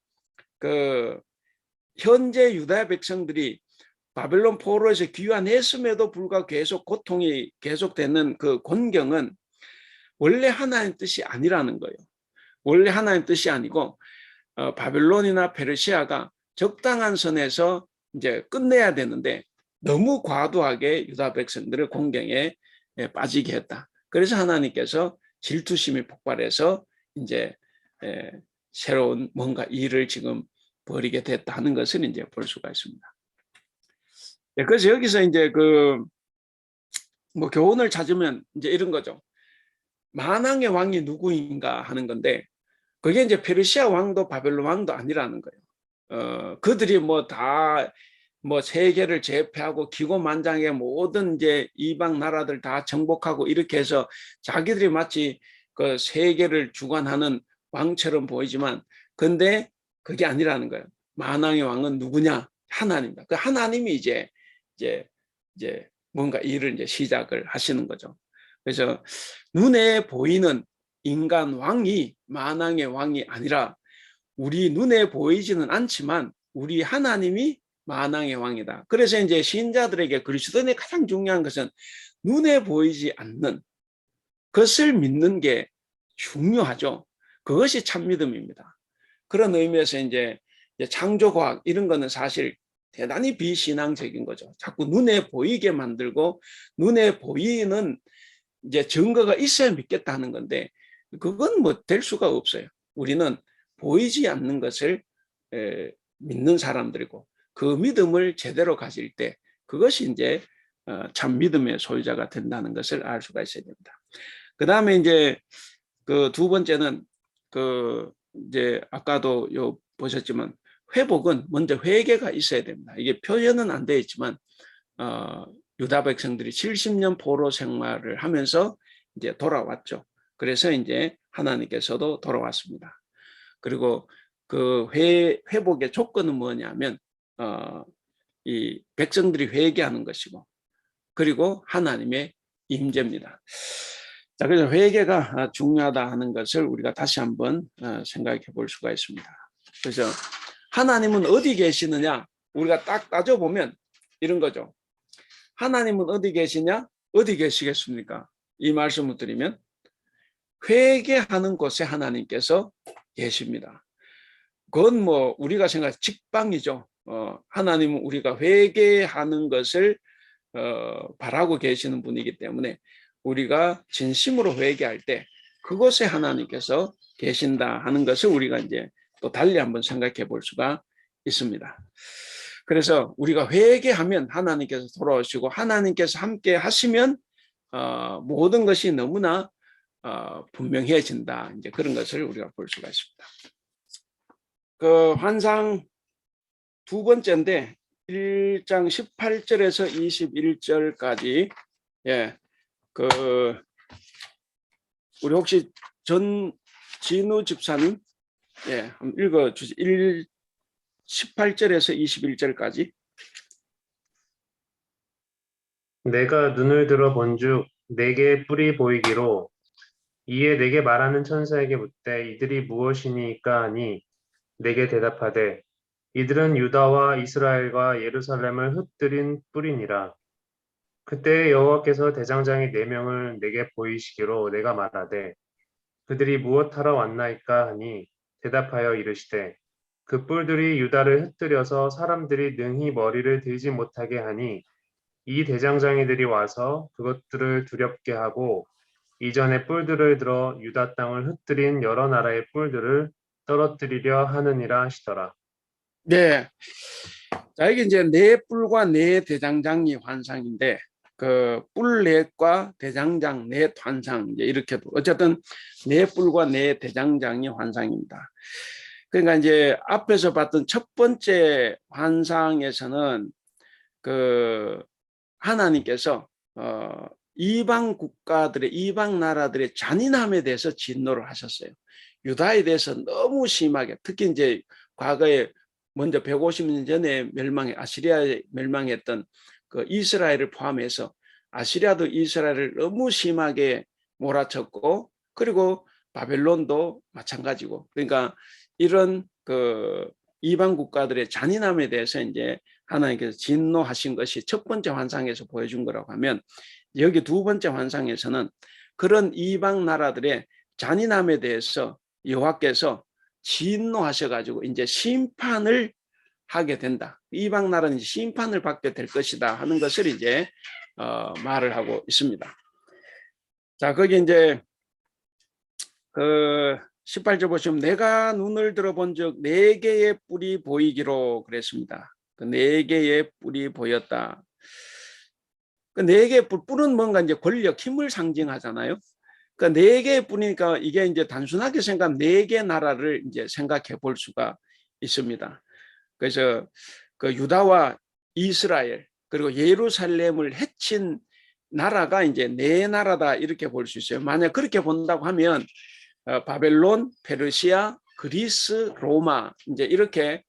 현재 유다 백성들이 바벨론 포로에서 귀환했음에도 불구하고 계속 고통이 계속되는 그 곤경은 원래 하나님 뜻이 아니라는 거예요. 원래 하나님 뜻이 아니고 바벨론이나 페르시아가 적당한 선에서 이제 끝내야 되는데 너무 과도하게 유다 백성들을 곤경에 빠지게 했다. 그래서 하나님께서 질투심이 폭발해서 이제 새로운 뭔가 일을 지금 벌이게 됐다 하는 것을 이제 볼 수가 있습니다. 그래서 여기서 이제 뭐 교훈을 찾으면 이제 이런 거죠. 만왕의 왕이 누구인가 하는 건데 그게 이제 페르시아 왕도 바벨론 왕도 아니라는 거예요. 그들이 뭐 다 뭐 세계를 제패하고 기고만장의 모든 이제 이방 나라들 다 정복하고 이렇게 해서 자기들이 마치 그 세계를 주관하는 왕처럼 보이지만 근데 그게 아니라는 거예요. 만왕의 왕은 누구냐? 하나님입니다. 그 하나님이 이제 뭔가 일을 이제 시작을 하시는 거죠. 그래서 눈에 보이는 인간 왕이 만왕의 왕이 아니라 우리 눈에 보이지는 않지만 우리 하나님이 만왕의 왕이다. 그래서 이제 신자들에게 그리스도인의 가장 중요한 것은 눈에 보이지 않는 것을 믿는 게 중요하죠. 그것이 참 믿음입니다. 그런 의미에서 이제 창조과학 이런 거는 사실 대단히 비신앙적인 거죠. 자꾸 눈에 보이게 만들고 눈에 보이는 이제 증거가 있어야 믿겠다는 건데 그건 뭐 될 수가 없어요. 우리는 보이지 않는 것을 믿는 사람들이고 그 믿음을 제대로 가질 때 그것이 이제 참 믿음의 소유자가 된다는 것을 알 수가 있어야 됩니다. 그 다음에 이제 그 두 번째는 그 이제 아까도 보셨지만 회복은 먼저 회개가 있어야 됩니다. 이게 표현은 안 되어 있지만 유다 백성들이 70년 포로 생활을 하면서 이제 돌아왔죠. 그래서 이제 하나님께서도 돌아왔습니다. 그리고 그 회복의 조건은 뭐냐면 이 백성들이 회개하는 것이고 그리고 하나님의 임재입니다. 자, 그래서 회개가 중요하다 하는 것을 우리가 다시 한번 생각해 볼 수가 있습니다. 그래서 하나님은 어디 계시느냐? 우리가 딱 따져보면 이런 거죠. 하나님은 어디 계시냐? 어디 계시겠습니까? 이 말씀을 드리면 회개하는 곳에 하나님께서 계십니다. 그건 뭐 우리가 생각해 직방이죠. 하나님은 우리가 회개하는 것을 바라고 계시는 분이기 때문에 우리가 진심으로 회개할 때 그곳에 하나님께서 계신다 하는 것을 우리가 이제 또 달리 한번 생각해 볼 수가 있습니다. 그래서 우리가 회개하면 하나님께서 돌아오시고 하나님께서 함께 하시면 모든 것이 너무나 분명해진다. 이제 그런 것을 우리가 볼 수가 있습니다. 그 환상 두 번째인데 1장 18절에서 21절까지 우리 혹시 전진우 집사님 한번 읽어 주세요. 18절에서 21절까지. 내가 눈을 들어 본즉 내게 뿔이 보이기로 이에 내게 말하는 천사에게 묻되 이들이 무엇이니까 하니 내게 대답하되 이들은 유다와 이스라엘과 예루살렘을 흩뜨린 뿔이니라. 그때 여호와께서 대장장이 4명을 내게 보이시기로 내가 말하되 그들이 무엇하러 왔나이까 하니 대답하여 이르시되 그 뿔들이 유다를 흩뜨려서 사람들이 능히 머리를 들지 못하게 하니 이 대장장이들이 와서 그것들을 두렵게 하고 이전에 뿔들을 들어 유다 땅을 흩뜨린 여러 나라의 뿔들을 떨어뜨리려 하느니라 하시더라. 네. 자, 이게 이제 네 뿔과 네 대장장이 환상인데 그 뿔넷과 대장장 넷 환상 이제 이렇게 어쨌든 네 뿔과 네 대장장이 환상입니다. 그러니까 이제 앞에서 봤던 첫 번째 환상에서는 그 하나님께서 이방 국가들의 이방 나라들의 잔인함에 대해서 진노를 하셨어요. 유다에 대해서 너무 심하게 특히 이제 과거에 먼저 150년 전에 아시리아에 멸망했던 그 이스라엘을 포함해서 아시리아도 이스라엘을 너무 심하게 몰아쳤고 그리고 바벨론도 마찬가지고 그러니까 이런 그 이방 국가들의 잔인함에 대해서 이제 하나님께서 진노하신 것이 첫 번째 환상에서 보여준 거라고 하면 여기 두 번째 환상에서는 그런 이방 나라들의 잔인함에 대해서 여호와께서 진노하셔가지고 이제 심판을 하게 된다. 이방 나라는 심판을 받게 될 것이다 하는 것을 이제 말을 하고 있습니다. 자, 거기 이제 그 18절 보시면 내가 눈을 들어본즉 4개의 뿔이 보이기로 그랬습니다. 그 4개의 뿔이 보였다. 그 4개의 뿔은 뭔가 이제 권력, 힘을 상징하잖아요. 그 4개의 뿔이니까 이게 이제 단순하게 생각하면 4개 나라를 이제 생각해 볼 수가 있습니다. 그래서 그 유다와 이스라엘 그리고 예루살렘을 해친 나라가 이제 4나라다 이렇게 볼 수 있어요. 만약 그렇게 본다고 하면 바벨론, 페르시아, 그리스, 로마 이제 이렇게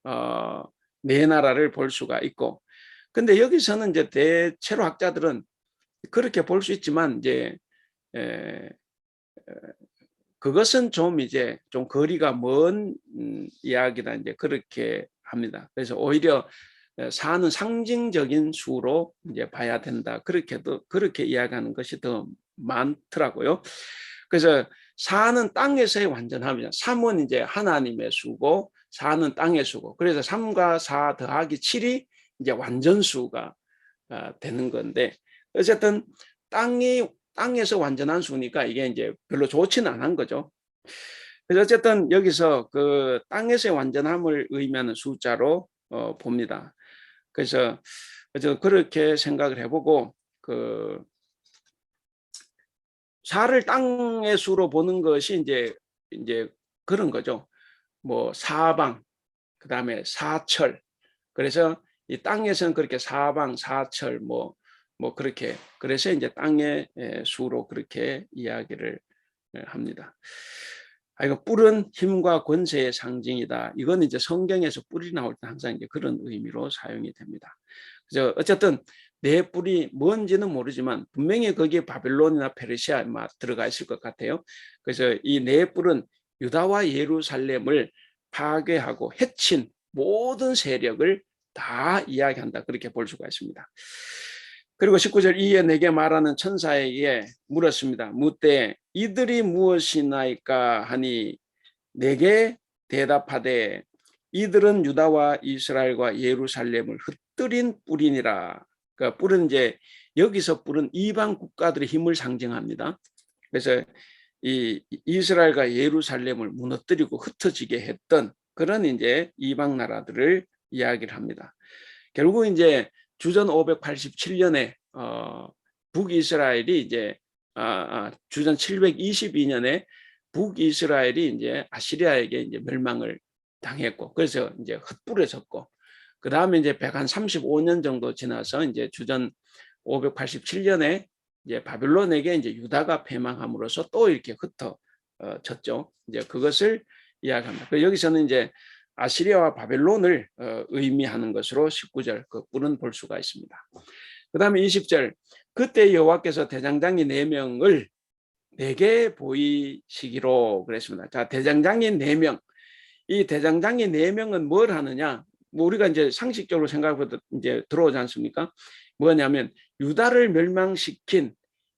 4나라를 볼 수가 있고, 근데 여기서는 이제 대체로 학자들은 그렇게 볼 수 있지만 이제 그것은 좀 이제 좀 거리가 먼 이야기다 이제 그렇게 합니다. 그래서 오히려 4는 상징적인 수로 이제 봐야 된다. 그렇게 이야기하는 것이 더 많더라고요. 그래서 4는 땅에서의 완전함이죠. 3은 이제 하나님의 수고 4는 땅의 수고. 그래서 3과 4 더하기 7이 이제 완전수가 되는 건데 어쨌든 땅에서 완전한 수니까 이게 이제 별로 좋지는 않은 거죠. 그래서 어쨌든 여기서 그 땅에서의 완전함을 의미하는 숫자로 봅니다. 그래서 그렇게 생각을 해보고 그 4를 땅의 수로 보는 것이 이제 그런 거죠. 뭐 사방, 그 다음에 사철. 그래서 이 땅에서는 그렇게 사방, 사철 뭐 그렇게 그래서 이제 땅의 수로 그렇게 이야기를 합니다. 이거 뿔은 힘과 권세의 상징이다. 이건 이제 성경에서 뿔이 나올 때 항상 이제 그런 의미로 사용이 됩니다. 그래서 어쨌든 내 뿔이 뭔지는 모르지만 분명히 거기에 바벨론이나 페르시아 들어가 있을 것 같아요. 그래서 이 내 뿔은 유다와 예루살렘을 파괴하고 해친 모든 세력을 다 이야기한다. 그렇게 볼 수가 있습니다. 그리고 19절 이에 내게 말하는 천사에게 물었습니다. 묻되 이들이 무엇이나이까 하니 내게 대답하되 이들은 유다와 이스라엘과 예루살렘을 흩뜨린 뿔이니라. 그러니까 뿔은 이제 여기서 뿔은 이방 국가들의 힘을 상징합니다. 그래서 이 이스라엘과 예루살렘을 무너뜨리고 흩어지게 했던 그런 이제 이방 나라들을 이야기를 합니다. 결국 이제 주전 587년에 북이스라엘이 이제 주전 722년에 북이스라엘이 이제 아시리아에게 이제 멸망을 당했고 그래서 이제 흩뿌려졌고 그 다음에 이제 135년 정도 지나서 이제 주전 587년에 이제 바벨론에게 이제 유다가 패망함으로써 또 이렇게 흩어졌죠. 이제 그것을 이야기합니다. 여기서는 이제 아시리아와 바벨론을 의미하는 것으로 19절 그 뿔은 볼 수가 있습니다. 그 다음에 20절 그때 여호와께서 대장장이 4명을 내게 보이시기로 그랬습니다. 자, 대장장이 4명. 이 대장장이 4명은 뭘 하느냐? 뭐 우리가 이제 상식적으로 생각해도 이제 들어오지 않습니까? 뭐냐면 유다를 멸망시킨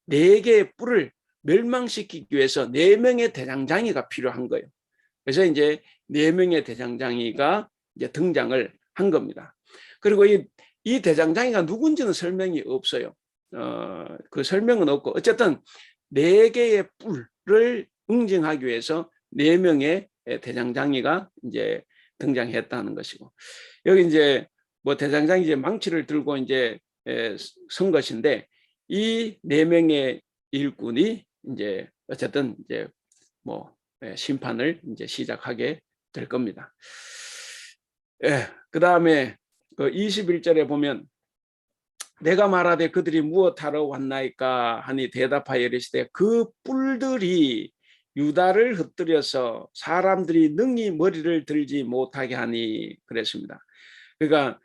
4개의 뿔을 멸망시키기 위해서 4명의 대장장이가 필요한 거예요. 그래서 이제 4명의 대장장이가 이제 등장을 한 겁니다. 그리고 이 대장장이가 누군지는 설명이 없어요. 그 설명은 없고 어쨌든 4개의 뿔을 응징하기 위해서 4명의 대장장이가 이제 등장했다는 것이고 여기 이제 뭐 대장장이 이제 망치를 들고 이제 선 것인데 이 4명의 일꾼이 이제 어쨌든 이제 뭐 심판을 이제 시작하게 될 겁니다. 그 다음에 그 21절에 보면 내가 말하되 그들이 무엇하러 왔나이까 하니 대답하여 이르시되 그 뿔들이 유다를 흩뜨려서 사람들이 능히 머리를 들지 못하게 하니 그랬습니다. 그러니까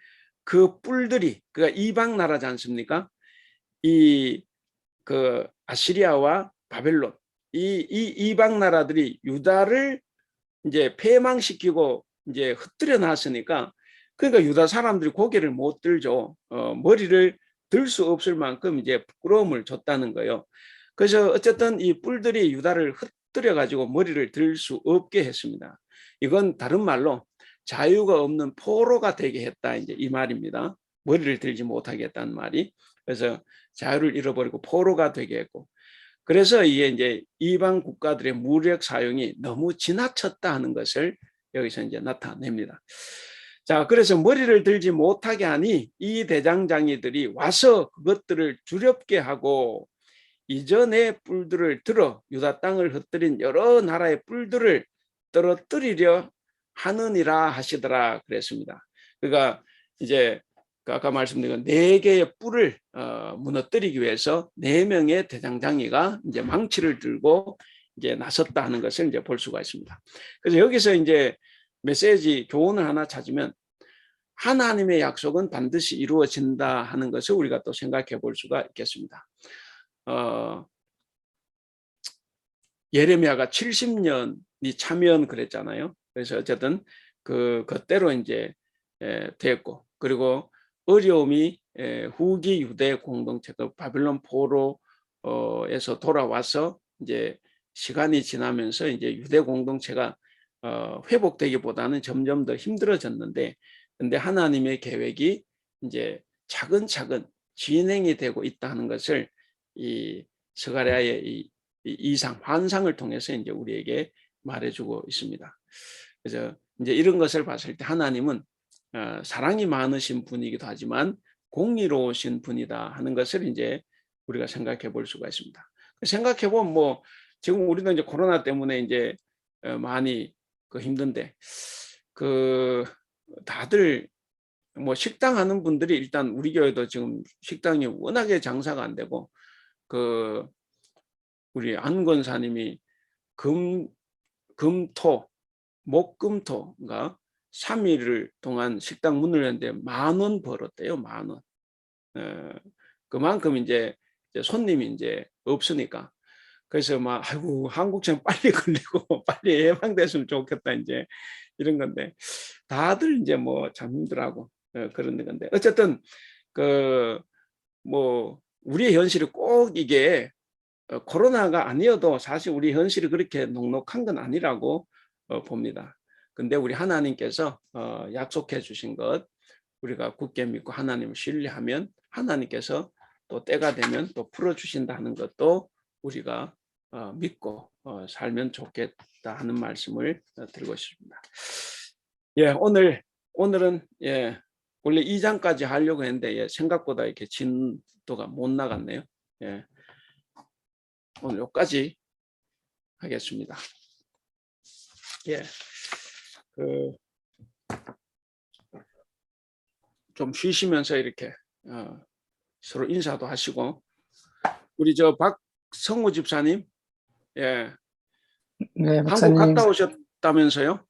그 뿔들이 그러니까 이방 나라지 않습니까? 그 아시리아와 바벨론 이 이방 나라들이 유다를 이제 패망시키고 이제 흩뜨려 놨으니까 그러니까 유다 사람들이 고개를 못 들죠. 머리를 들 수 없을 만큼 이제 부끄러움을 줬다는 거예요. 그래서 어쨌든 이 뿔들이 유다를 흩뜨려 가지고 머리를 들 수 없게 했습니다. 이건 다른 말로 자유가 없는 포로가 되게 했다 이제 이 말입니다. 머리를 들지 못하게 했다는 말이. 그래서 자유를 잃어버리고 포로가 되게 했고 그래서 이게 이제 이방 국가들의 무력 사용이 너무 지나쳤다 하는 것을 여기서 이제 나타냅니다. 자, 그래서 머리를 들지 못하게 하니 이 대장장이들이 와서 그것들을 두렵게 하고 이전의 뿔들을 들어 유다 땅을 흩뜨린 여러 나라의 뿔들을 떨어뜨리려 하느니라 하시더라 그랬습니다. 그러니까 이제 아까 말씀드린 4개의 뿔을 무너뜨리기 위해서 4명의 대장장이가 이제 망치를 들고 이제 나섰다 하는 것을 이제 볼 수가 있습니다. 그래서 여기서 이제 메시지 교훈을 하나 찾으면 하나님의 약속은 반드시 이루어진다 하는 것을 우리가 또 생각해 볼 수가 있겠습니다. 예레미야가 70년이 차면 그랬잖아요. 그래서 어쨌든 그대로 이제 됐고, 그리고 어려움이 후기 유대 공동체, 그 바빌론 포로에서 돌아와서 이제 시간이 지나면서 이제 유대 공동체가 회복되기보다는 점점 더 힘들어졌는데, 근데 하나님의 계획이 이제 차근차근 진행이 되고 있다는 것을 이 스가랴의 이 이상 환상을 통해서 이제 우리에게 말해주고 있습니다. 그래서 이제 이런 것을 봤을 때 하나님은 사랑이 많으신 분이기도 하지만 공의로우신 분이다 하는 것을 이제 우리가 생각해 볼 수가 있습니다. 생각해 보면 뭐 지금 우리도 이제 코로나 때문에 이제 많이 힘든데 다들 뭐 식당 하는 분들이 일단 우리 교회도 지금 식당이 워낙에 장사가 안 되고 우리 안 권사님이 금토 목금토가 3일 동안 식당 문을 열었는데 10,000원 벌었대요. 10,000원. 그만큼 이제 손님이 이제 없으니까. 그래서 막 아이고 한국처럼 빨리 걸리고 빨리 예방됐으면 좋겠다 이제 이런 건데 다들 이제 뭐 참 힘들어하고 그런 건데 어쨌든 뭐 우리의 현실이 꼭 이게 코로나가 아니어도 사실 우리 현실이 그렇게 녹록한 건 아니라고 봅니다. 근데 우리 하나님께서 약속해 주신 것 우리가 굳게 믿고 하나님을 신뢰하면 하나님께서 또 때가 되면 또 풀어주신다는 것도 우리가 믿고 살면 좋겠다 하는 말씀을 드리고 싶습니다. 예, 오늘은 예, 원래 2장까지 하려고 했는데 예, 생각보다 이렇게 진도가 못 나갔네요. 예, 오늘 여기까지 하겠습니다. 예, 좀 쉬시면서 이렇게 서로 인사도 하시고 우리 저 박성우 집사님, 예, 네, 한국 목사님. 갔다 오셨다면서요?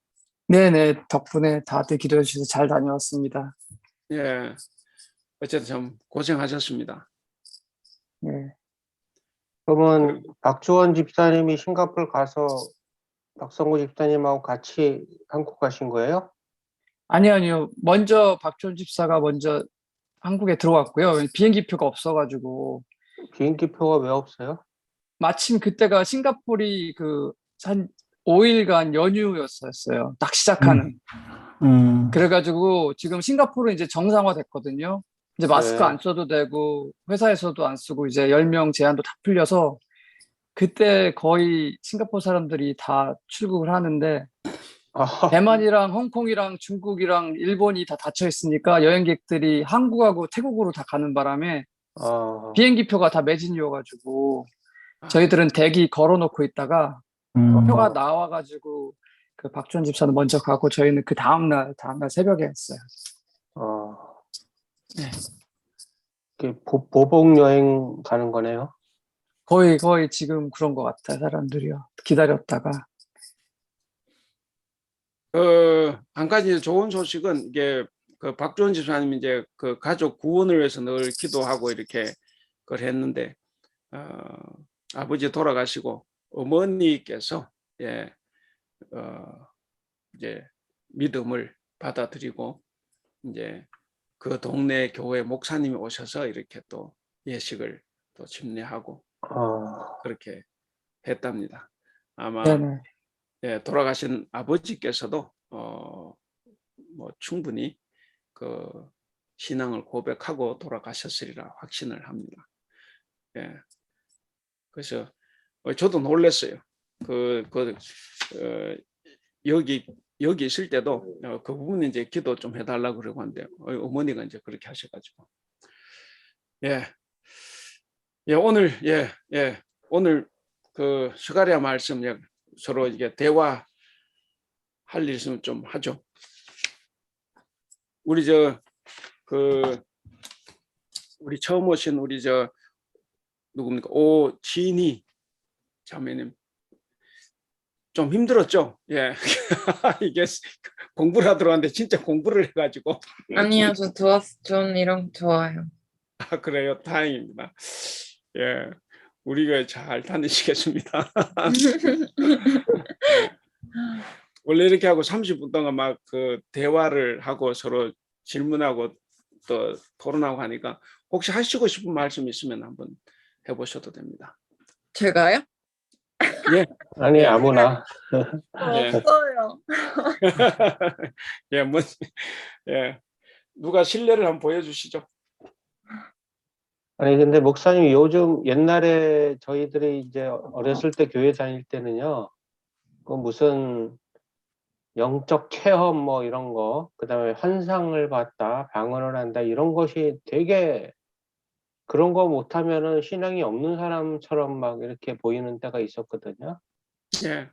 네네, 덕분에 다들 기도해 주셔서 잘 다녀왔습니다. 예, 어쨌든 참 고생하셨습니다. 네. 그러면 박주원 집사님이 싱가포르 가서 박성구 집사님하고 같이 한국 가신 거예요? 아니요. 먼저 박준 집사가 먼저 한국에 들어왔고요. 비행기표가 없어가지고 비행기표가 왜 없어요? 마침 그때가 싱가포르이 한 5일간 연휴였었어요. 딱 시작하는. 그래가지고 지금 싱가포르 이제 정상화 됐거든요. 이제 마스크 네. 안 써도 되고 회사에서도 안 쓰고 이제 10명 제한도 다 풀려서 그때 거의 싱가포르 사람들이 다 출국을 하는데 대만이랑 홍콩이랑 중국이랑 일본이 다 닫혀 있으니까 여행객들이 한국하고 태국으로 다 가는 바람에 비행기표가 다 매진이어가지고 저희들은 대기 걸어놓고 있다가 표가 나와가지고 그 박주원 집사는 먼저 가고 저희는 그 다음날 새벽에 했어요. 네. 보복 여행 가는 거네요. 거의 지금 그런 것 같아요. 사람들이요. 기다렸다가. 한 가지 좋은 소식은 이게 박주원 집사님이 이제 가족 구원을 위해서 늘 기도하고 이렇게 그걸 했는데 아버지 돌아가시고 어머니께서 예, 이제 믿음을 받아들이고 이제 그 동네 교회 목사님이 오셔서 이렇게 또 예식을 또 침례하고 그렇게 했답니다. 아마 네네. 예, 돌아가신 아버지께서도 뭐 충분히 그 신앙을 고백하고 돌아가셨으리라 확신을 합니다. 예, 그래서 저도 놀랐어요. 여기 있을 때도 그 부분 이제 기도 좀 해달라고 그러고 하는데 어머니가 이제 그렇게 하셔가지고 오늘 오늘 그 스가랴 말씀 서로 이게 대화할 일 있으면 좀 하죠. 우리 우리 처음 오신 우리 누굽니까? 오진희 자매님 좀 힘들었죠? 예. 이게 공부를 하러 왔는데 진짜 공부를 해가지고. 아니요, 전 이런 거 좋아요. 그래요. 다행입니다. 예. 우리가 잘 다니시겠습니다. 원래 이렇게 하고 30분 동안 막 그 대화를 하고 서로 질문하고 또 토론하고 하니까 혹시 하시고 싶은 말씀 있으면 한번 해보셔도 됩니다. 제가요? 예, 아니, 예. 아무나. 예. 없어요. 예, 뭐, 예. 누가 신뢰를 한번 보여주시죠. 아니, 근데 목사님 요즘 옛날에 저희들이 이제 어렸을 때 교회 다닐 때는요, 그 무슨 영적 체험 뭐 이런 거, 그 다음에 환상을 봤다, 방언을 한다, 이런 것이 되게 그런 거 못하면은 신앙이 없는 사람처럼 막 이렇게 보이는 때가 있었거든요. 예.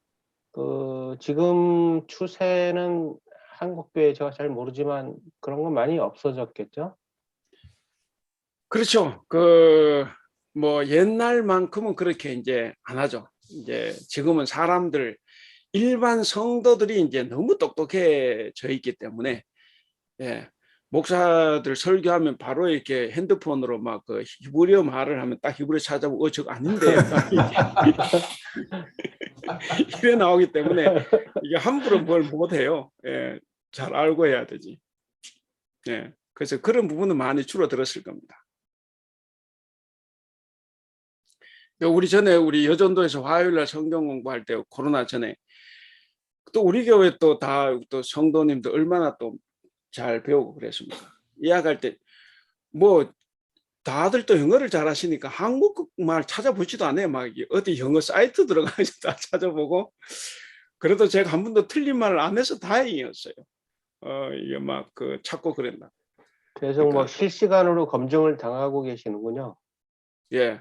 그 지금 추세는 한국 교회 제가 잘 모르지만 그런 건 많이 없어졌겠죠? 그렇죠. 뭐 옛날만큼은 그렇게 이제 안 하죠. 이제 지금은 사람들, 일반 성도들이 이제 너무 똑똑해져 있기 때문에, 예. 목사들 설교하면 바로 이렇게 핸드폰으로 막 그 히브리어 말을 하면 딱 히브리어 찾아보고 저거 아닌데 이래 나오기 때문에 이게 함부로 뭘 못해요. 예. 잘 알고 해야 되지. 예. 그래서 그런 부분은 많이 줄어들었을 겁니다. 우리 전에 우리 여전도에서 화요일날 성경 공부할 때 코로나 전에 또 우리 교회 또 다 또 성도님들 얼마나 또 잘 배우고 그랬습니까? 이야기할 때 뭐 다들 또 영어를 잘하시니까 한국말 찾아보지도 않아요. 막 어디 영어 사이트 들어가서 다 찾아보고 그래도 제가 한 번도 틀린 말을 안 해서 다행이었어요. 이게 막 그 찾고 그랬나. 계속 뭐 그러니까, 실시간으로 검증을 당하고 계시는군요. 예.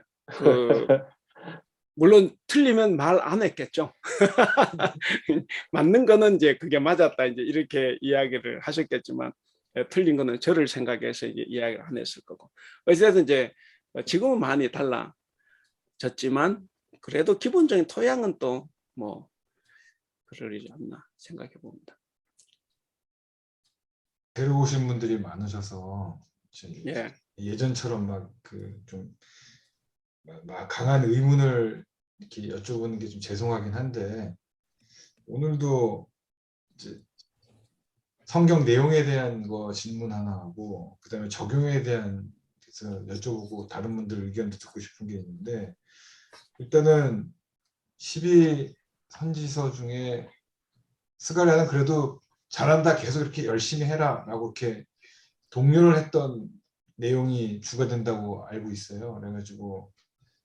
물론 틀리면 말 안 했겠죠. 맞는 거는 이제 그게 맞았다 이제 이렇게 이야기를 하셨겠지만 틀린 거는 저를 생각해서 이제 이야기를 안 했을 거고. 어쨌든 이제 지금은 많이 달라졌지만 그래도 기본적인 토양은 또 뭐 그러지 않나 생각해 봅니다. 새로 오신 분들이 많으셔서 예. 예전처럼 막 좀 강한 의문을 이렇게 여쭤보는 게 좀 죄송하긴 한데 오늘도 이제 성경 내용에 대한 거 질문 하나 하고 그다음에 적용에 대한 그래서 여쭤보고 다른 분들 의견도 듣고 싶은 게 있는데 일단은 12선지서 중에 스가랴는 그래도 잘한다 계속 이렇게 열심히 해라 라고 이렇게 독려를 했던 내용이 주가 된다고 알고 있어요. 그래가지고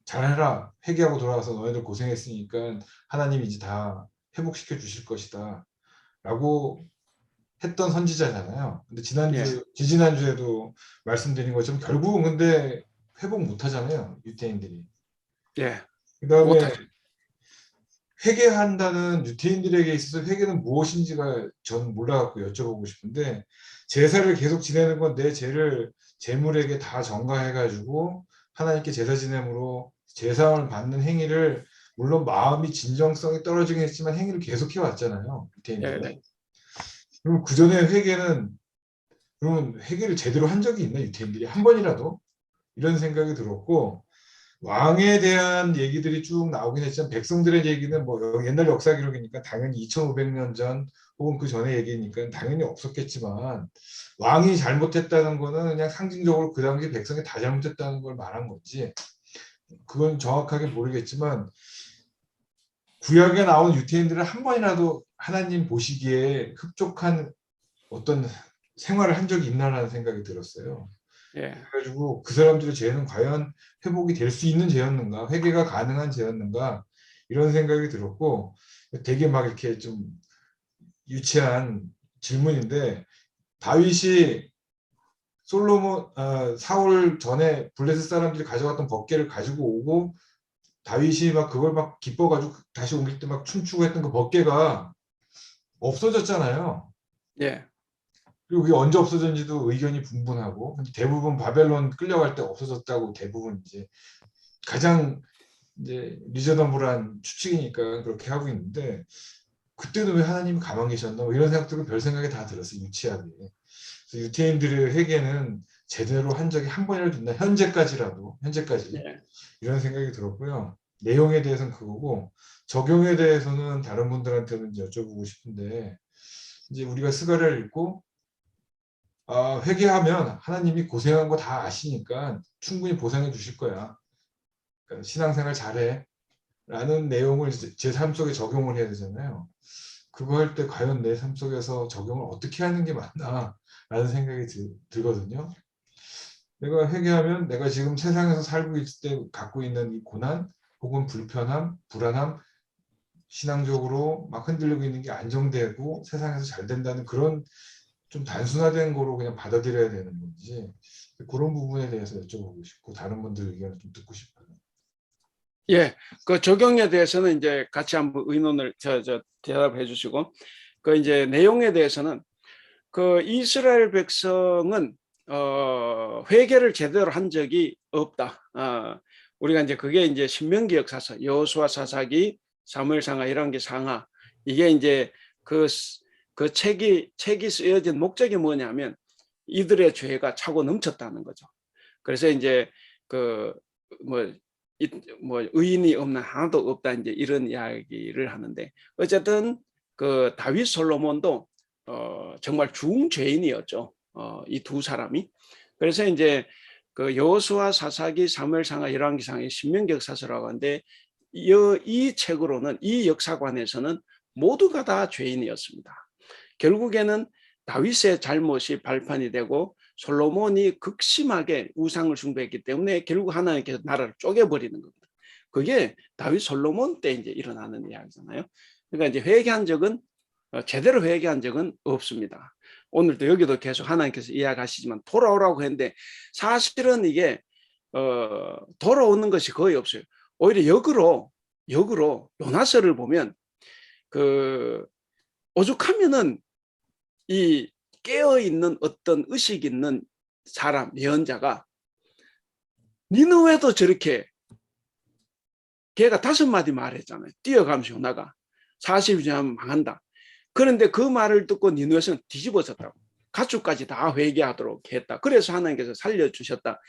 잘해라 회개하고 돌아와서 너희들 고생했으니까 하나님이 이제 다 회복시켜 주실 것이다 라고 했던 선지자잖아요. 근데 지지난주에도 말씀드린 것처럼 결국은 근데 회복 못 하잖아요. 유대인들이. 예. 그 다음에 못하죠. 회개한다는 유대인들에게 있어서 회개는 무엇인지가 전 몰라갖고 여쭤보고 싶은데 제사를 계속 지내는 건 내 죄를 제물에게 다 전가해가지고 하나님께 제사 지냄으로 제사함을 받는 행위를 물론 마음이 진정성이 떨어지긴 했지만 행위를 계속 해왔잖아요. 유대인들은. 네. 그럼 그 전에 그러면 회개를 제대로 한 적이 있나 유대인들이 한 번이라도? 이런 생각이 들었고 왕에 대한 얘기들이 쭉 나오긴 했지만 백성들의 얘기는 뭐 옛날 역사 기록이니까 당연히 2500년 전 혹은 그 전에 얘기니까 당연히 없었겠지만 왕이 잘못했다는 거는 그냥 상징적으로 그 당시 백성이 다 잘못했다는 걸 말한 거지 그건 정확하게 모르겠지만 구약에 나온 유대인들은 한 번이라도 하나님 보시기에 흡족한 어떤 생활을 한 적이 있나라는 생각이 들었어요. 예. 그래가지고 그 사람들의 죄는 과연 회복이 될 수 있는 죄였는가, 회개가 가능한 죄였는가 이런 생각이 들었고 되게 막 이렇게 좀 유치한 질문인데 다윗이 사울 전에 블레셋 사람들이 가져갔던 법궤를 가지고 오고 다윗이 막 그걸 막 기뻐가지고 다시 옮길 때 막 춤추고 했던 그 법궤가 없어졌잖아요. 예. 그리고 그게 언제 없어졌는지도 의견이 분분하고 대부분 바벨론 끌려갈 때 없어졌다고 대부분 이제 가장 이제 리저너블한 추측이니까 그렇게 하고 있는데 그때도 왜 하나님이 가만히 계셨나 뭐 이런 생각들은 별 생각이 다 들었어요. 유치하게. 그래서 유태인들의 회개는 제대로 한 적이 한 번이라도 있나 현재까지 네. 이런 생각이 들었고요. 내용에 대해서는 그거고 적용에 대해서는 다른 분들한테는 여쭤보고 싶은데 이제 우리가 스가랴를 읽고 회개하면 하나님이 고생한 거 다 아시니까 충분히 보상해 주실 거야. 그러니까 신앙생활 잘해 라는 내용을 제 삶 속에 적용을 해야 되잖아요. 그거 할 때 과연 내 삶 속에서 적용을 어떻게 하는 게 맞나 라는 생각이 들거든요. 내가 회개하면 내가 지금 세상에서 살고 있을 때 갖고 있는 이 고난 혹은 불편함, 불안함, 신앙적으로 막 흔들리고 있는 게 안정되고 세상에서 잘 된다는 그런 좀 단순화된 거로 그냥 받아들여야 되는 건지 그런 부분에 대해서 여쭤보고 싶고 다른 분들 의견을 좀 듣고 싶어요. 예, 그 적용에 대해서는 이제 같이 한번 의논을 대답해 주시고, 그 이제 내용에 대해서는 그 이스라엘 백성은 회개를 제대로 한 적이 없다. 우리가 이제 그게 이제 신명기 역사서, 여호수아 사사기, 사무엘상하, 열왕기상하 이게 이제 그 책이 쓰여진 목적이 뭐냐면 이들의 죄가 차고 넘쳤다는 거죠. 그래서 이제 뭐 의인이 없나 하나도 없다 이제 이런 이야기를 하는데 어쨌든 그 다윗 솔로몬도 정말 중죄인이었죠. 이 두 사람이. 그래서 이제 그 여호수아 사사기, 사무엘상하, 열왕기상하, 신명기 역사서라고 하는데 이 책으로는 이 역사관에서는 모두가 다 죄인이었습니다. 결국에는 다윗의 잘못이 발판이 되고 솔로몬이 극심하게 우상을 숭배했기 때문에 결국 하나님께서 나라를 쪼개버리는 겁니다. 그게 다윗 솔로몬 때 이제 일어나는 이야기잖아요. 그러니까 이제 회개한 적은 제대로 회개한 적은 없습니다. 오늘도 여기도 계속 하나님께서 이야기하시지만 돌아오라고 했는데 사실은 이게 돌아오는 것이 거의 없어요. 오히려 역으로 요나서를 보면 그 오죽하면은 이 깨어있는 어떤 의식 있는 사람, 예언자가 니느웨도 저렇게 걔가 5마디 말했잖아요. 뛰어가면서 요나가 40일 지나면 망한다. 그런데 그 말을 듣고 니느웨는 뒤집어졌다고. 가축까지 다 회개하도록 했다. 그래서 하나님께서 살려주셨다.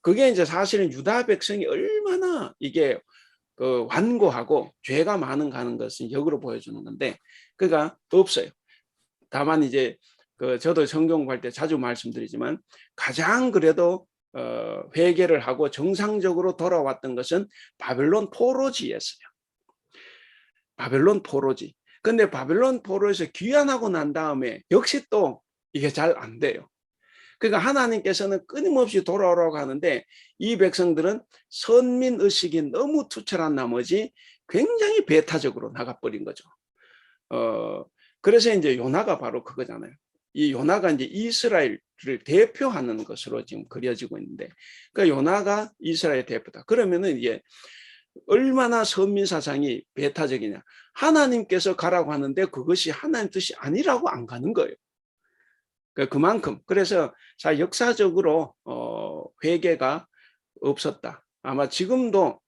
그게 이제 사실은 유다 백성이 얼마나 이게 그 완고하고 죄가 많은 가는 것은 역으로 보여주는 건데 그가 없어요. 다만 이제 저도 성경 공부할 때 자주 말씀드리지만 가장 그래도 회개를 하고 정상적으로 돌아왔던 것은 바벨론 포로지였어요. 바벨론 포로지. 근데 바벨론 포로에서 귀환하고 난 다음에 역시 또 이게 잘 안 돼요. 그러니까 하나님께서는 끊임없이 돌아오라고 하는데 이 백성들은 선민의식이 너무 투철한 나머지 굉장히 배타적으로 나가버린 거죠. 그래서 이제 요나가 바로 그거잖아요. 이 요나가 이제 이스라엘을 대표하는 것으로 지금 그려지고 있는데, 그러니까 요나가 이스라엘 대표다. 그러면은 이게 얼마나 선민 사상이 배타적이냐. 하나님께서 가라고 하는데 그것이 하나님 뜻이 아니라고 안 가는 거예요. 그만큼. 그래서 역사적으로 회개가 없었다. 아마 지금도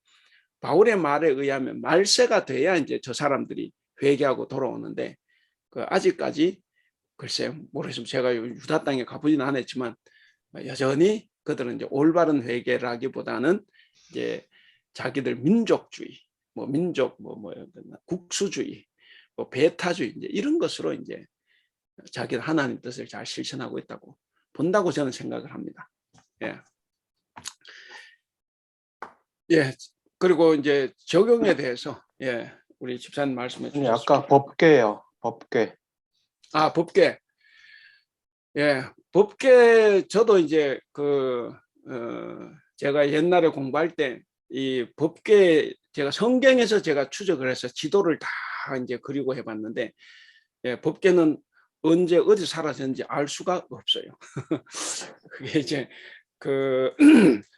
바울의 말에 의하면 말세가 돼야 이제 저 사람들이 회개하고 돌아오는데 아직까지 글쎄요 모르겠습니다. 제가 유다 땅에 가보지는 않았지만 여전히 그들은 이제 올바른 회개라기보다는 이제 자기들 민족주의, 국수주의, 배타주의 이제 이런 것으로 이제 자기는 하나님 뜻을 잘 실천하고 있다고 본다고 저는 생각을 합니다. 예. 예. 그리고 이제 적용에 대해서 우리 집사님 말씀해 주셨습니다. 아까 법궤요. 법궤. 법궤. 예. 법궤 저도 이제 제가 옛날에 공부할 때 이 법궤 제가 성경에서 제가 추적을 해서 지도를 다 이제 그리고 해봤는데 법궤는 언제 어디 사라졌는지 알 수가 없어요. 그게 이제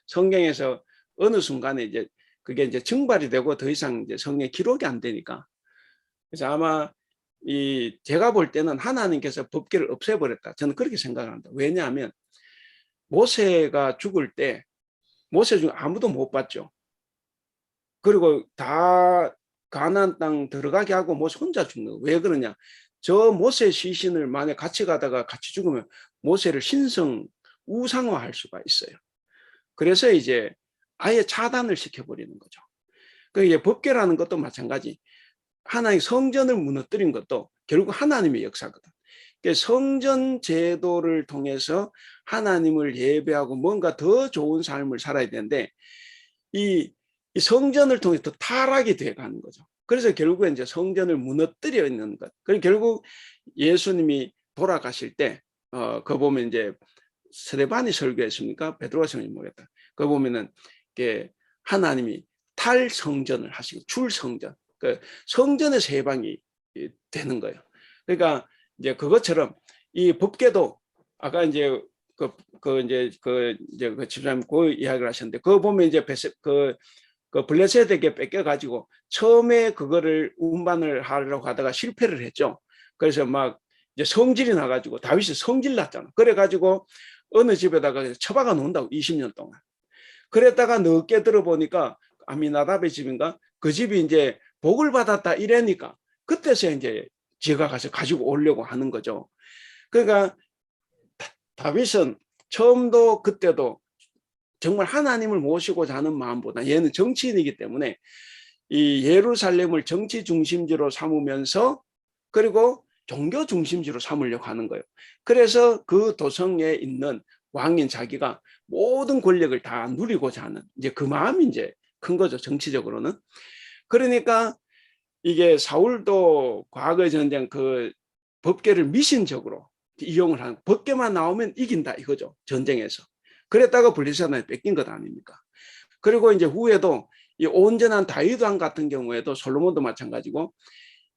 성경에서 어느 순간에 이제 그게 이제 증발이 되고 더 이상 이제 성경에 기록이 안 되니까. 그래서 아마 제가 볼 때는 하나님께서 법궤를 없애버렸다. 저는 그렇게 생각합니다. 왜냐하면 모세가 죽을 때 모세 중에 아무도 못 봤죠. 그리고 다 가나안 땅 들어가게 하고 모세 혼자 죽는 거예요. 왜 그러냐? 저 모세 시신을 만약 같이 가다가 같이 죽으면 모세를 신성 우상화할 수가 있어요. 그래서 이제 아예 차단을 시켜버리는 거죠. 그러니까 법궤라는 것도 마찬가지. 하나님 성전을 무너뜨린 것도 결국 하나님의 역사거든. 그러니까 성전 제도를 통해서 하나님을 예배하고 뭔가 더 좋은 삶을 살아야 되는데 이 성전을 통해서 더 타락이 돼 가는 거죠. 그래서 결국에 이제 성전을 무너뜨려 있는 것. 그리고 결국 예수님이 돌아가실 때, 그 보면 이제 스데반이 설교했습니까? 베드로가 설교했는지 모르겠다. 그 보면은 이게 하나님이 탈 성전을 하시고 줄 성전, 그 성전에서 해방이 되는 거예요. 그러니까 이제 그것처럼 이 법궤도 아까 이제 그 집사님 그 이야기를 하셨는데 그거 보면 이제 그 블레셋에게 뺏겨가지고 처음에 그거를 운반을 하려고 하다가 실패를 했죠. 그래서 막 이제 성질이 나가지고 다윗이 성질 났잖아. 그래가지고 어느 집에다가 처박아 놓는다고 20년 동안. 그랬다가 늦게 들어보니까 아미나답의 집인가 그 집이 이제 복을 받았다 이래니까 그때서 이제 지가 가서 가지고 오려고 하는 거죠. 그러니까 다윗은 처음도 그때도 정말 하나님을 모시고자 하는 마음보다 얘는 정치인이기 때문에 이 예루살렘을 정치 중심지로 삼으면서 그리고 종교 중심지로 삼으려고 하는 거예요. 그래서 그 도성에 있는 왕인 자기가 모든 권력을 다 누리고자 하는 이제 그 마음이 이제 큰 거죠. 정치적으로는. 그러니까 이게 사울도 과거 전쟁 그 법궤를 미신적으로 이용을 하는 법궤만 나오면 이긴다 이거죠. 전쟁에서. 그랬다가 블레셋에 뺏긴 것 아닙니까? 그리고 이제 후에도 이 온전한 다윗 왕 같은 경우에도 솔로몬도 마찬가지고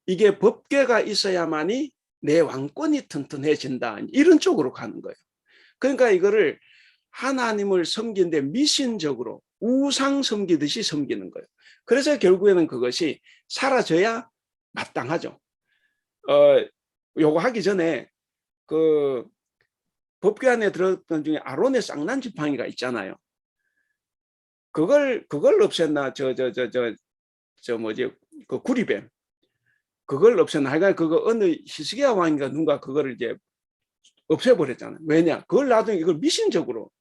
이게 법궤가 있어야만이 내 왕권이 튼튼해진다 이런 쪽으로 가는 거예요. 그러니까 이거를 하나님을 섬기는데 미신적으로 우상 섬기듯이 섬기는 거예요. 그래서 결국에는 그것이 사라져야 마땅하죠. 요거 하기 전에 그 법궤 안에 들었던 중에 아론의 쌍난 지팡이가 있잖아요. 그걸 없앴나 그 구리뱀 그걸 없앴나 하여간 그거 어느 히스기야 왕인가 누가 그거를 이제 없애버렸잖아요. 왜냐? 그걸 놔두면 이걸 미신적으로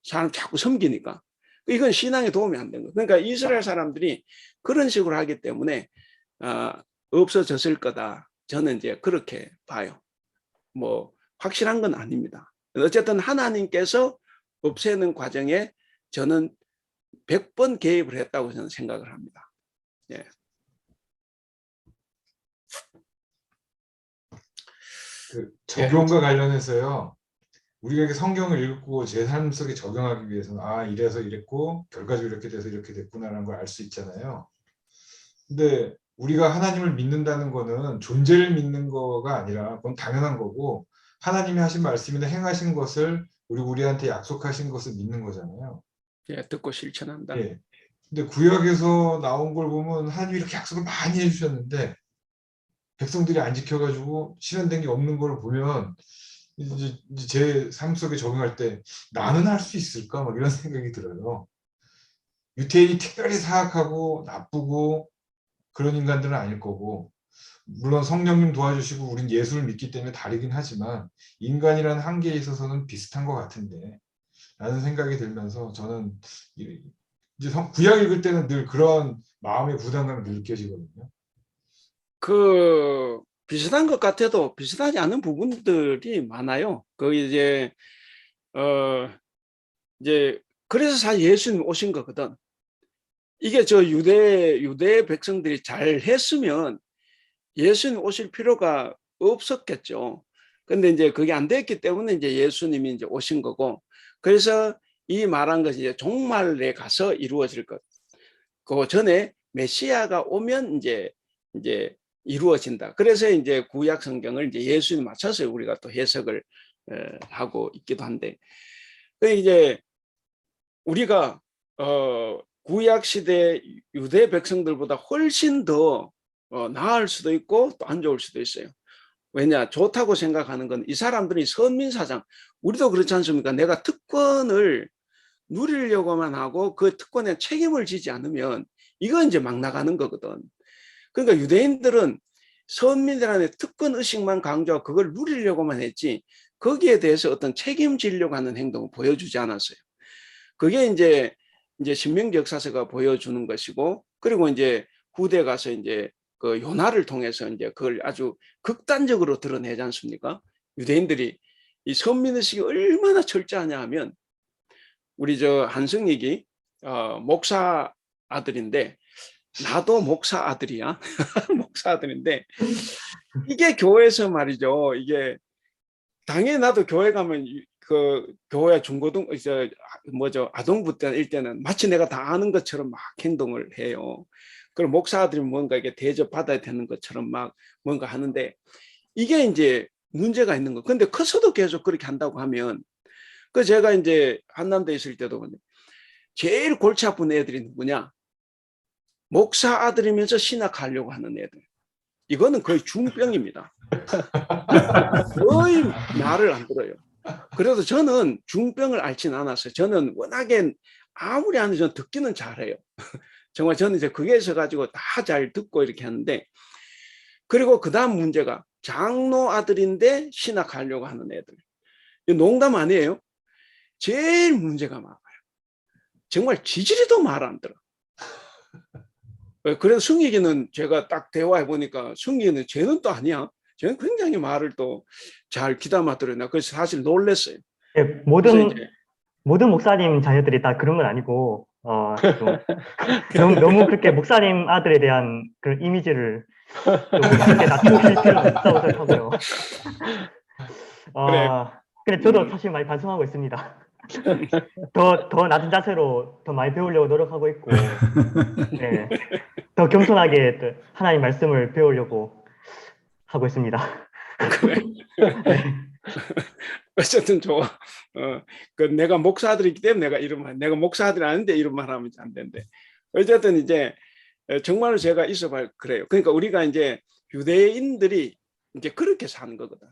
사람 자꾸 섬기니까 이건 신앙에 도움이 안 되는 거예요. 그러니까 이스라엘 사람들이 그런 식으로 하기 때문에 없어졌을 거다. 저는 이제 그렇게 봐요. 뭐 확실한 건 아닙니다. 어쨌든 하나님께서 없애는 과정에 저는 100번 개입을 했다고 저는 생각을 합니다. 예. 그 적용과 관련해서요. 우리가 이렇게 성경을 읽고 제 삶 속에 적용하기 위해서는 아 이래서 이랬고 결과적으로 이렇게 돼서 이렇게 됐구나라는 걸 알 수 있잖아요. 근데 우리가 하나님을 믿는다는 거는 존재를 믿는 거가 아니라 그건 당연한 거고 하나님이 하신 말씀이나 행하신 것을 우리한테 약속하신 것을 믿는 거잖아요. 예, 듣고 실천한다. 예. 근데 구약에서 나온 걸 보면 하나님이 이렇게 약속을 많이 해주셨는데 백성들이 안 지켜가지고 실현된 게 없는 걸 보면 이제 제 삶 속에 적용할 때 나는 할 수 있을까 막 이런 생각이 들어요. 유태인이 특별히 사악하고 나쁘고 그런 인간들은 아닐 거고 물론 성령님 도와주시고 우린 예수를 믿기 때문에 다르긴 하지만 인간이라는 한계에 있어서는 비슷한 것 같은데 라는 생각이 들면서 저는 이제 구약 읽을 때는 늘 그런 마음의 부담감이 느껴지거든요. 그 비슷한 것 같아도 비슷하지 않은 부분들이 많아요. 그 이제 그래서 사실 예수님 오신 거거든. 이게 저 유대 백성들이 잘 했으면 예수님 오실 필요가 없었겠죠. 근데 이제 그게 안 됐기 때문에 이제 예수님이 이제 오신 거고, 그래서 이 말한 것이 이제 종말에 가서 이루어질 것. 그 전에 메시아가 오면 이제 이루어진다. 그래서 이제 구약 성경을 이제 예수님 맞춰서 우리가 또 해석을 하고 있기도 한데, 이제 우리가 구약 시대 유대 백성들보다 훨씬 더 나을 수도 있고 또 안 좋을 수도 있어요. 왜냐? 좋다고 생각하는 건 이 사람들이 선민사상, 우리도 그렇지 않습니까? 내가 특권을 누리려고만 하고 그 특권에 책임을 지지 않으면 이건 이제 막 나가는 거거든. 그러니까 유대인들은 선민들한테 특권 의식만 강조하고 그걸 누리려고만 했지 거기에 대해서 어떤 책임지려고 하는 행동을 보여주지 않았어요. 그게 이제 신명기 역사서가 보여주는 것이고, 그리고 이제 후대 가서 이제 그 요나를 통해서 이제 그걸 아주 극단적으로 드러내지 않습니까? 유대인들이 이 선민의식이 얼마나 철저하냐 하면, 우리 저 한승익이 목사 아들인데, 나도 목사 아들이야. 목사 아들인데, 이게 교회에서 말이죠. 이게 당연히 나도 교회 가면 그 교회 중고등 이제 뭐죠 아동부 때 일때는 마치 내가 다 아는 것처럼 막 행동을 해요. 그럼 목사들이 뭔가 이게 대접 받아야 되는 것처럼 막 뭔가 하는데, 이게 이제 문제가 있는 거. 근데 커서도 계속 그렇게 한다고 하면, 그 제가 이제 한남대에 있을 때도 제일 골치 아픈 애들이 누구냐? 목사 아들이면서 신학하려고 하는 애들. 이거는 거의 중병입니다. 거의 말을 안 들어요. 그래서 저는 중병을 앓진 않았어요. 저는 워낙에 아무리 안 해도 저는 듣기는 잘해요. 정말 저는 이제 그게 있어가지고 다 잘 듣고 이렇게 하는데, 그리고 그 다음 문제가 장로 아들인데 신학하려고 하는 애들. 이거 농담 아니에요. 제일 문제가 많아요. 정말 지지리도 말 안 들어. 그래서 승익이는 제가 딱 대화해 보니까 승익이는 쟤는 또 아니야. 쟤는 굉장히 말을 또 잘 귀담아 들으나. 그래서 사실 놀랐어요. 예, 그래서 모든 이제 모든 목사님 자녀들이 다 그런 건 아니고 좀 너무 그렇게 목사님 아들에 대한 그런 이미지를 좀 그렇게 낮추실 필요는 없다고 생각하고요. 근데 저도 사실 많이 반성하고 있습니다. 더 낮은 자세로 더 많이 배우려고 노력하고 있고, 네, 더 겸손하게 또 하나님 말씀을 배우려고 하고 있습니다. 네. 어쨌든 좋아. 그 내가 목사 아들이기 때문에 내가 목사 아들이 아닌데 이런 말 하면 안 되는데, 어쨌든 이제 정말로 제가 있어봐 그래요. 그러니까 우리가 이제 유대인들이 이제 그렇게 사는 거거든.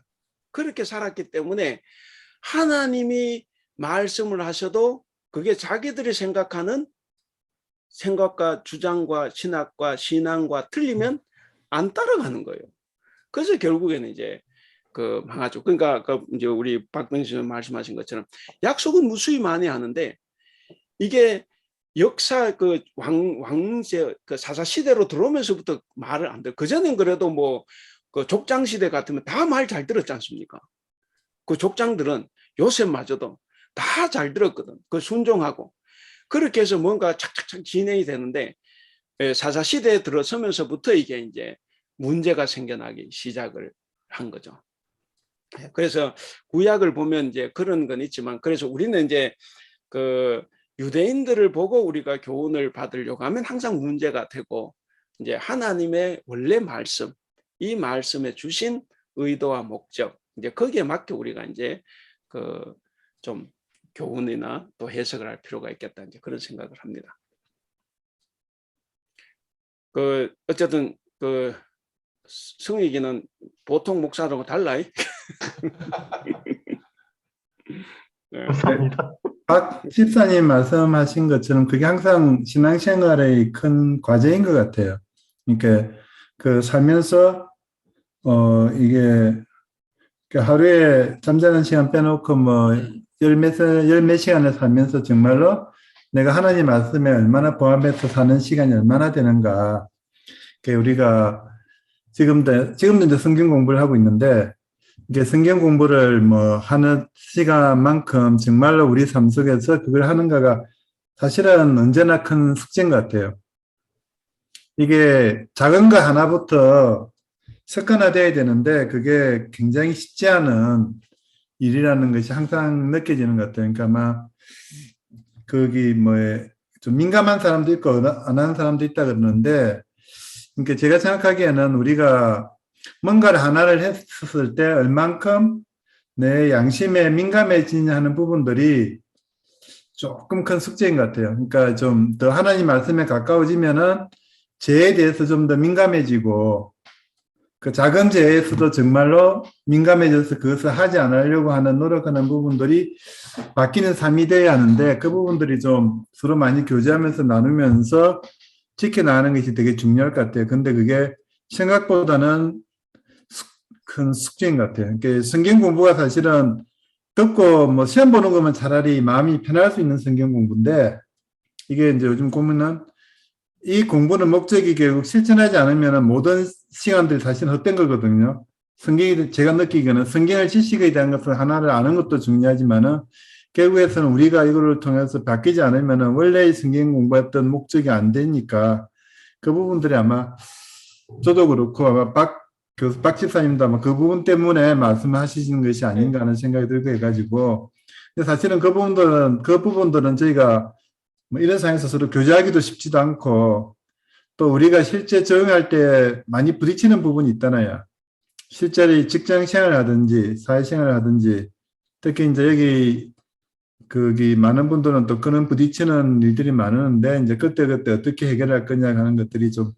그렇게 살았기 때문에 하나님이 말씀을 하셔도 그게 자기들이 생각하는 생각과 주장과 신학과 신앙과 틀리면 안 따라가는 거예요. 그래서 결국에는 이제 그 망하죠. 그러니까 그 이제 우리 박병신 말씀하신 것처럼 약속은 무수히 많이 하는데, 이게 역사 그 왕세 그 사사 시대로 들어오면서부터 말을 안 들어. 그 전엔 그래도 뭐 그 족장 시대 같으면 다 말 잘 들었지 않습니까? 그 족장들은 요셉마저도 다 잘 들었거든. 그 순종하고 그렇게 해서 뭔가 착착착 진행이 되는데, 사사 시대에 들어서면서부터 이게 이제 문제가 생겨나기 시작을 한 거죠. 그래서 구약을 보면 이제 그런 건 있지만, 그래서 우리는 이제 그 유대인들을 보고 우리가 교훈을 받으려고 하면 항상 문제가 되고, 이제 하나님의 원래 말씀, 이 말씀에 주신 의도와 목적, 이제 거기에 맞게 우리가 이제 그 좀 교훈이나 또 해석을 할 필요가 있겠다, 이제 그런 생각을 합니다. 그 어쨌든 그 승익이는 보통 목사하고 달라요. 네. 감사합니다. 박 집사님 말씀하신 것처럼 그게 항상 신앙생활의 큰 과제인 것 같아요. 그러니까 그 살면서 이게 그 하루에 잠자는 시간 빼놓고 뭐 열몇 시간을 살면서 정말로 내가 하나님 말씀에 얼마나 보합해서 사는 시간이 얼마나 되는가. 우리가 지금도 이제 성경 공부를 하고 있는데, 이게 성경 공부를 뭐 하는 시간만큼 정말로 우리 삶 속에서 그걸 하는가가 사실은 언제나 큰 숙제인 것 같아요. 이게 작은 거 하나부터 습관화되어야 되는데 그게 굉장히 쉽지 않은 일이라는 것이 항상 느껴지는 것 같아요. 그러니까 아마 거기 뭐 좀 민감한 사람도 있고 안 하는 사람도 있다 그러는데, 그러니까 제가 생각하기에는 우리가 뭔가를 하나를 했을 때 얼만큼 내 양심에 민감해지냐 하는 부분들이 조금 큰 숙제인 것 같아요. 그러니까 좀 더 하나님 말씀에 가까워지면은 죄에 대해서 좀 더 민감해지고, 그 작은 죄에서도 정말로 민감해져서 그것을 하지 않으려고 하는 노력하는 부분들이 바뀌는 삶이 돼야 하는데, 그 부분들이 좀 서로 많이 교제하면서 나누면서 지켜나가는 것이 되게 중요할 것 같아요. 근데 그게 생각보다는 큰 숙제인 것 같아요. 그러니까 성경 공부가 사실은 듣고 뭐 시험 보는 거면 차라리 마음이 편할 수 있는 성경 공부인데 이게 이제 요즘 보면은 이 공부는 목적이 결국 실천하지 않으면 모든 시간들이 사실은 헛된 거거든요. 성경이 제가 느끼기에는 성경의 지식에 대한 것을 하나를 아는 것도 중요하지만은 결국에서는 우리가 이거를 통해서 바뀌지 않으면은 원래의 성경 공부했던 목적이 안 되니까 그 부분들이 아마 저도 그렇고 아마 박 집사님도 아마 그 부분 때문에 말씀하시는 것이 아닌가 하는 생각이 들고 해가지고 근데 사실은 그 부분들은 저희가 뭐 이런 상황에서 서로 교제하기도 쉽지도 않고 또 우리가 실제 적용할 때 많이 부딪히는 부분이 있잖아요. 실제로 직장 생활을 하든지 사회생활을 하든지 특히 이제 거기 많은 분들은 또 그런 부딪히는 일들이 많은데 이제 그때그때 어떻게 해결할 거냐 하는 것들이 좀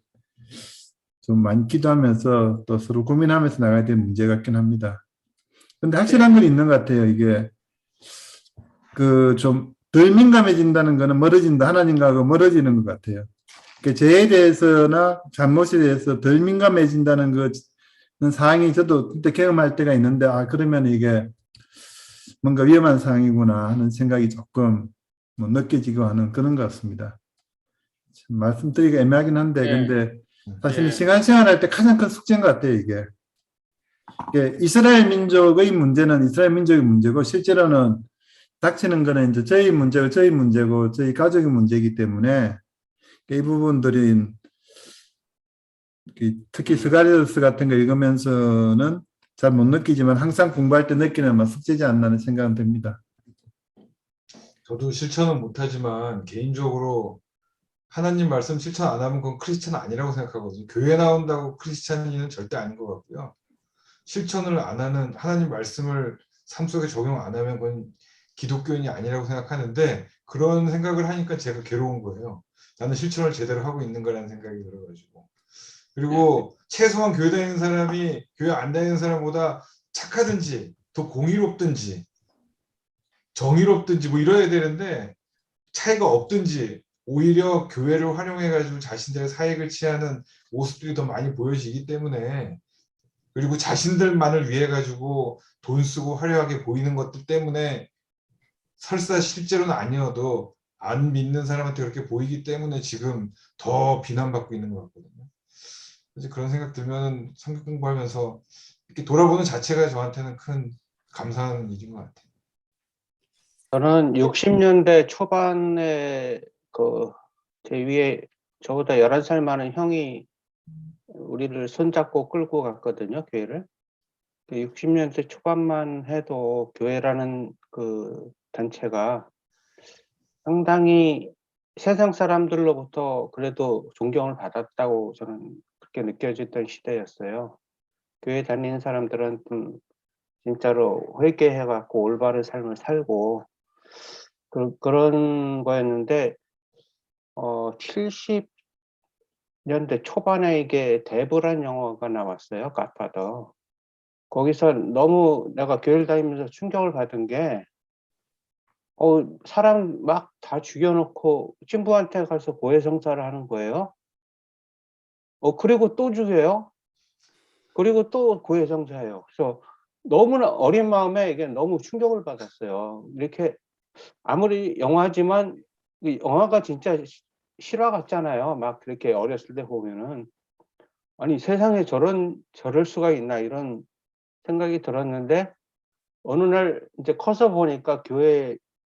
많기도 하면서 또 서로 고민하면서 나가야 될 문제 같긴 합니다. 근데 확실한 건 있는 것 같아요. 이게 좀 덜 민감해진다는 거는 멀어진다. 하나님과 멀어지는 것 같아요. 죄에 대해서나 잘못에 대해서 덜 민감해진다는 그는 상황이 저도 그때 경험할 때가 있는데 그러면 이게 뭔가 위험한 상황이구나 하는 생각이 조금 뭐 느껴지고 하는 그런 것 같습니다. 말씀드리기가 애매하긴 한데 근데 사실 시간 생활할 때 가장 큰 숙제인 것 같아요. 이게 이스라엘 민족의 문제는 이스라엘 민족의 문제고 실제로는 닥치는 거는 이제 저희 문제고 저희 가족의 문제이기 때문에 이 부분들이 특히 스가랴서 같은 거 읽으면서는 잘 못 느끼지만 항상 공부할 때 느끼는 막 숙제지 않나는 생각은 듭니다. 저도 실천은 못하지만 개인적으로 하나님 말씀 실천 안 하면 그건 크리스찬 아니라고 생각하거든요. 교회 나온다고 크리스찬이는 절대 아닌 것 같고요. 실천을 안 하는 하나님 말씀을 삶 속에 적용 안 하면 그건 기독교인이 아니라고 생각하는데 그런 생각을 하니까 제가 괴로운 거예요. 나는 실천을 제대로 하고 있는 거라는 생각이 들어가지고. 그리고 최소한 교회 다니는 사람이 교회 안 다니는 사람보다 착하든지 더 공의롭든지 정의롭든지 뭐 이래야 되는데 차이가 없든지 오히려 교회를 활용해 가지고 자신들의 사익을 취하는 모습들이 더 많이 보여지기 때문에 그리고 자신들만을 위해 가지고 돈 쓰고 화려하게 보이는 것들 때문에 설사 실제로는 아니어도 안 믿는 사람한테 그렇게 보이기 때문에 지금 더 비난받고 있는 것 같거든요. 그래서 그런 생각 들면 성경 공부하면서 이렇게 돌아보는 자체가 저한테는 큰 감사한 일인 것 같아요. 저는 60년대 초반에 제 위에 저보다 11살 많은 형이 우리를 손잡고 끌고 갔거든요, 교회를. 60년대 초반만 해도 교회라는 그 단체가 상당히 세상 사람들로부터 그래도 존경을 받았다고 저는 그렇게 느껴졌던 시대였어요. 교회 다니는 사람들은 진짜로 회개해갖고 올바른 삶을 살고 그런 거였는데 70년대 초반에 이게 데브란 영화가 나왔어요. 갓파더. 거기서 너무 내가 교회를 다니면서 충격을 받은 게 사람 막 다 죽여놓고 신부한테 가서 고해성사를 하는 거예요. 그리고 또 죽여요. 그리고 또 고해성사해요. 그래서 너무나 어린 마음에 이게 너무 충격을 받았어요. 이렇게 아무리 영화지만 이 영화가 진짜 실화 같잖아요. 막 그렇게 어렸을 때 보면은 아니 세상에 저럴 수가 있나 이런 생각이 들었는데 어느 날 이제 커서 보니까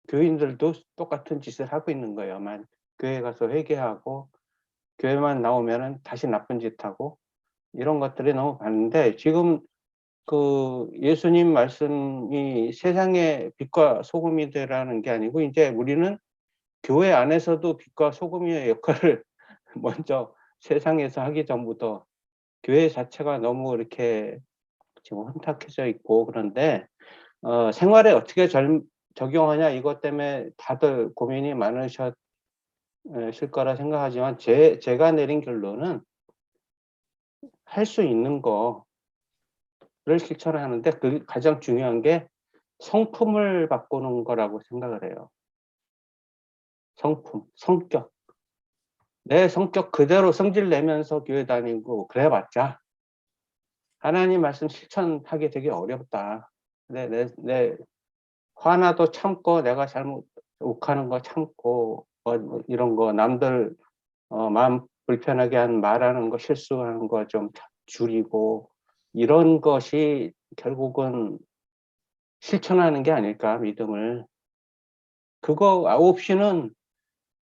교인들도 똑같은 짓을 하고 있는 거예요. 교회 가서 회개하고 교회만 나오면은 다시 나쁜 짓 하고 이런 것들이 너무 많은데 지금 예수님 말씀이 세상의 빛과 소금이 되라는 게 아니고 이제 우리는 교회 안에서도 빛과 소금의 역할을 먼저 세상에서 하기 전부터 교회 자체가 너무 이렇게 지금 혼탁해져 있고 그런데 생활에 어떻게 적용하냐 이것 때문에 다들 고민이 많으셨을 거라 생각하지만 제가 내린 결론은 할 수 있는 거를 실천하는데 그 가장 중요한 게 성품을 바꾸는 거라고 생각을 해요. 성격. 내 성격 그대로 성질 내면서 교회 다니고 그래봤자 하나님 말씀 실천하기 되게 어렵다. 내 화나도 참고 내가 잘못 욱하는 거 참고 뭐 이런 거 남들 마음 불편하게 말하는 거 실수하는 거 좀 줄이고 이런 것이 결국은 실천하는 게 아닐까 믿음을. 그거 없이는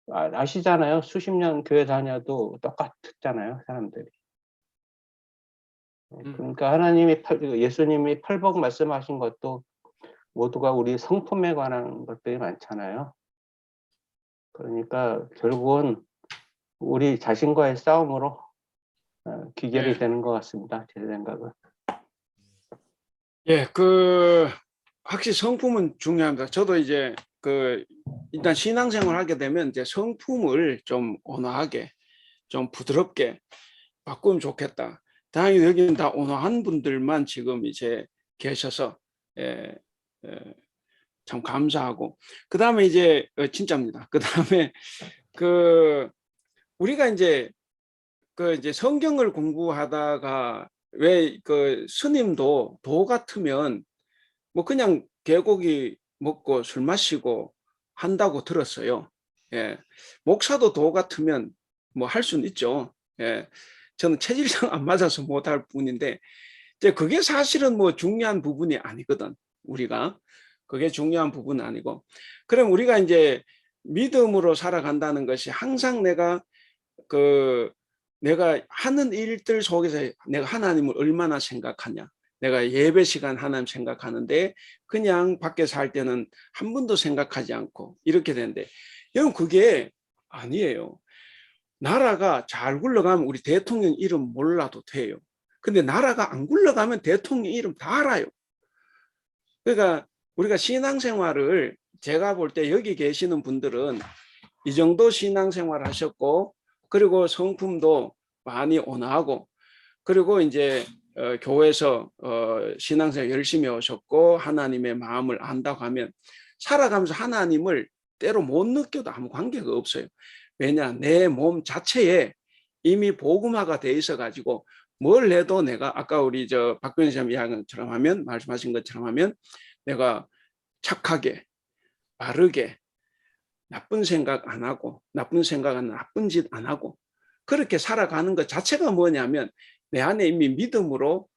아시잖아요. 수십 년 교회 다녀도 똑같잖아요 사람들이. 그러니까 하나님이 예수님이 팔복 말씀하신 것도 모두가 우리 성품에 관한 것들이 많잖아요. 그러니까 결국은 우리 자신과의 싸움으로 귀결이 예. 되는 것 같습니다. 제 생각은. 예, 확실히 성품은 중요합니다. 저도 이제 일단 신앙생활 하게 되면 이제 성품을 좀 온화하게, 좀 부드럽게 바꾸면 좋겠다. 다행히 여기는 다 온화한 분들만 지금 이제 계셔서, 예, 참 감사하고. 그 다음에 이제, 진짜입니다. 그 다음에 우리가 이제 이제 성경을 공부하다가 왜 스님도 도 같으면 뭐 그냥 개고기 먹고 술 마시고 한다고 들었어요. 예. 목사도 도 같으면 뭐 할 수는 있죠. 예. 저는 체질상 안 맞아서 못할 뿐인데 이제 그게 사실은 뭐 중요한 부분이 아니거든. 우리가 그게 중요한 부분은 아니고. 그럼 우리가 이제 믿음으로 살아간다는 것이 항상 내가 하는 일들 속에서 내가 하나님을 얼마나 생각하냐. 내가 예배 시간 하나님 생각하는데 그냥 밖에서 할 때는 한 번도 생각하지 않고 이렇게 되는데 여러분 그게 아니에요. 나라가 잘 굴러가면 우리 대통령 이름 몰라도 돼요. 근데 나라가 안 굴러가면 대통령 이름 다 알아요. 그러니까 우리가 신앙생활을 제가 볼 때 여기 계시는 분들은 이 정도 신앙생활 하셨고 그리고 성품도 많이 온화하고 그리고 이제 교회에서 신앙생활 열심히 하셨고 하나님의 마음을 안다고 하면 살아가면서 하나님을 때로 못 느껴도 아무 관계가 없어요. 왜냐 내 몸 자체에 이미 복음화가 돼 있어 가지고 뭘 해도 내가 아까 우리 박근혜 님 이야기처럼 하면 말씀하신 것처럼 하면 내가 착하게 바르게 나쁜 생각 안 하고 나쁜 생각은 나쁜 짓 안 하고 그렇게 살아가는 것 자체가 뭐냐면 내 안에 이미 믿음으로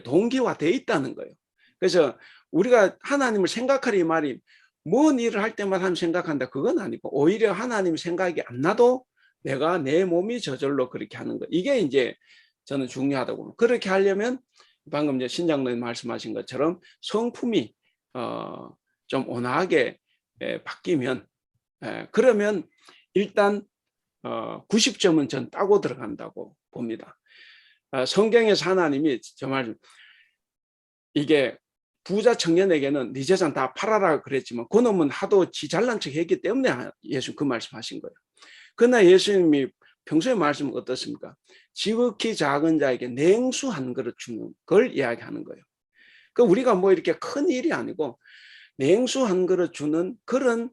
동기화되어 있다는 거예요. 그래서 우리가 하나님을 생각하리 말이 뭔 일을 할 때마다 하나님 생각한다 그건 아니고 오히려 하나님 생각이 안 나도 내가 내 몸이 저절로 그렇게 하는 거 이게 이제 저는 중요하다고 봅니다. 그렇게 하려면 방금 이제 신장로님 말씀하신 것처럼 성품이 좀 온화하게 바뀌면 그러면 일단 90점은 전 따고 들어간다고 봅니다. 성경에서 하나님이 정말 이게 부자 청년에게는 네 재산 다 팔아라 그랬지만 그놈은 하도 지 잘난 척 했기 때문에 예수 그 말씀하신 거예요. 그러나 예수님이 평소에 말씀은 어떻습니까? 지극히 작은 자에게 냉수 한 그릇 주는 걸 이야기하는 거예요. 그 우리가 뭐 이렇게 큰 일이 아니고 냉수 한 그릇 주는 그런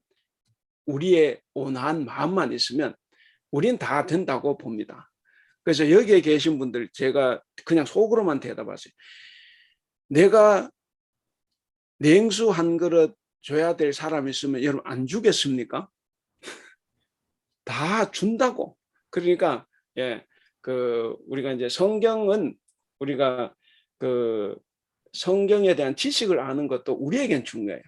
우리의 온화한 마음만 있으면 우린 다 된다고 봅니다. 그래서 여기에 계신 분들 제가 그냥 속으로만 대답하세요. 내가 냉수 한 그릇 줘야 될 사람이 있으면 여러분 안 주겠습니까? 다 준다고. 그러니까 우리가 이제 성경은 우리가 성경에 대한 지식을 아는 것도 우리에겐 중요해요.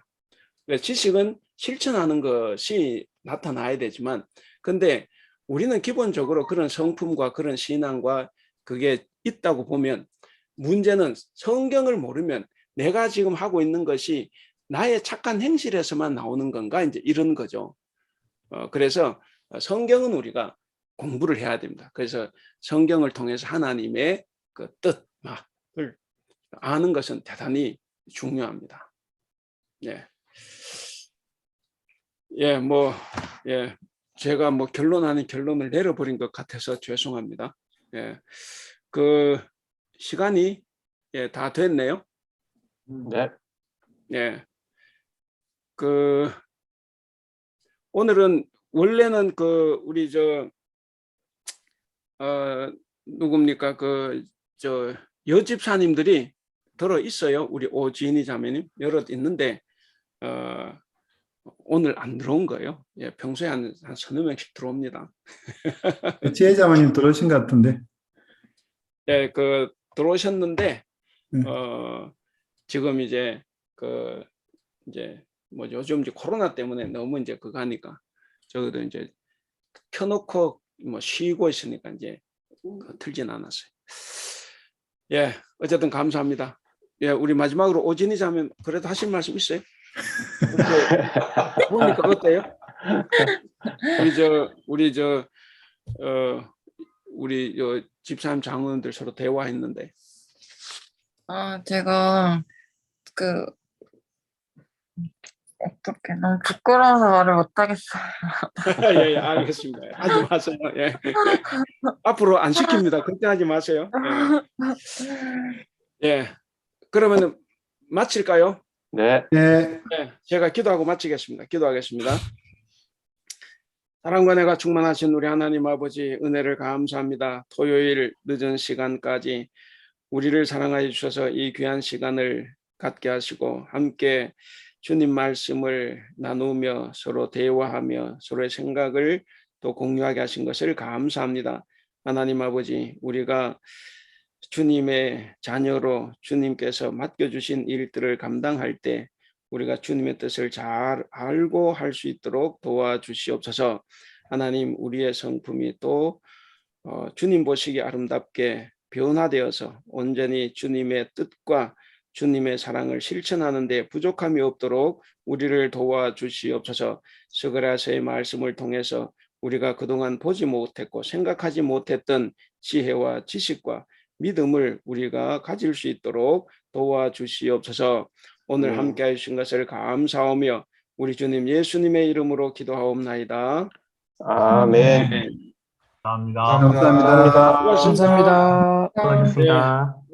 지식은 실천하는 것이 나타나야 되지만 근데 우리는 기본적으로 그런 성품과 그런 신앙과 그게 있다고 보면 문제는 성경을 모르면 내가 지금 하고 있는 것이 나의 착한 행실에서만 나오는 건가 이제 이런 거죠. 그래서 성경은 우리가 공부를 해야 됩니다. 그래서 성경을 통해서 하나님의 그 뜻을 아는 것은 대단히 중요합니다. 예. 예, 제가 결론 아닌 결론을 내려버린 것 같아서 죄송합니다. 예, 시간이 다 됐네요. 네. 예, 오늘은 원래는 우리 누굽니까 여집사님들이 들어 있어요. 우리 오지인이 자매님 여럿 있는데 오늘 안 들어온 거예요. 예, 평소에 한 서너 명씩 들어옵니다. 지혜자매님 들어오신 것 같은데. 예, 그 들어오셨는데 네. 지금 이제 이제 뭐 요즘 이제 코로나 때문에 너무 이제 그거 하니까 저도 이제 켜놓고 뭐 쉬고 있으니까 이제 틀진 않았어요. 예, 어쨌든 감사합니다. 예, 우리 마지막으로 오진이 자면 그래도 하실 말씀 있어요? 보니까 어때요? 우리 집사님 장로님들 서로 대화했는데. 제가 어떻게 너무 부끄러워서 말을 못 하겠어요. 예, 알겠습니다. 하지 마세요. 예. 앞으로 안 시킵니다. 걱정하지 마세요. 예. 예. 그러면은 마칠까요? 네. 네. 네, 제가 기도하고 마치겠습니다. 기도하겠습니다. 사랑과 은혜가 충만하신 우리 하나님 아버지 은혜를 감사합니다. 토요일 늦은 시간까지 우리를 사랑하여 주셔서 이 귀한 시간을 갖게 하시고 함께 주님 말씀을 나누며 서로 대화하며 서로의 생각을 또 공유하게 하신 것을 감사합니다. 하나님 아버지, 우리가 주님의 자녀로 주님께서 맡겨주신 일들을 감당할 때 우리가 주님의 뜻을 잘 알고 할 수 있도록 도와주시옵소서. 하나님, 우리의 성품이 또 주님 보시기 아름답게 변화되어서 온전히 주님의 뜻과 주님의 사랑을 실천하는 데 부족함이 없도록 우리를 도와주시옵소서. 스가랴서의 말씀을 통해서 우리가 그동안 보지 못했고 생각하지 못했던 지혜와 지식과 믿음을 우리가 가질 수 있도록 도와주시옵소서. 오늘 함께 해주신 것을 감사하며 우리 주님 예수님의 이름으로 기도하옵나이다. 아멘. 감사합니다. 감사합니다. 고맙습니다. 감사합니다. 수고하셨습니다.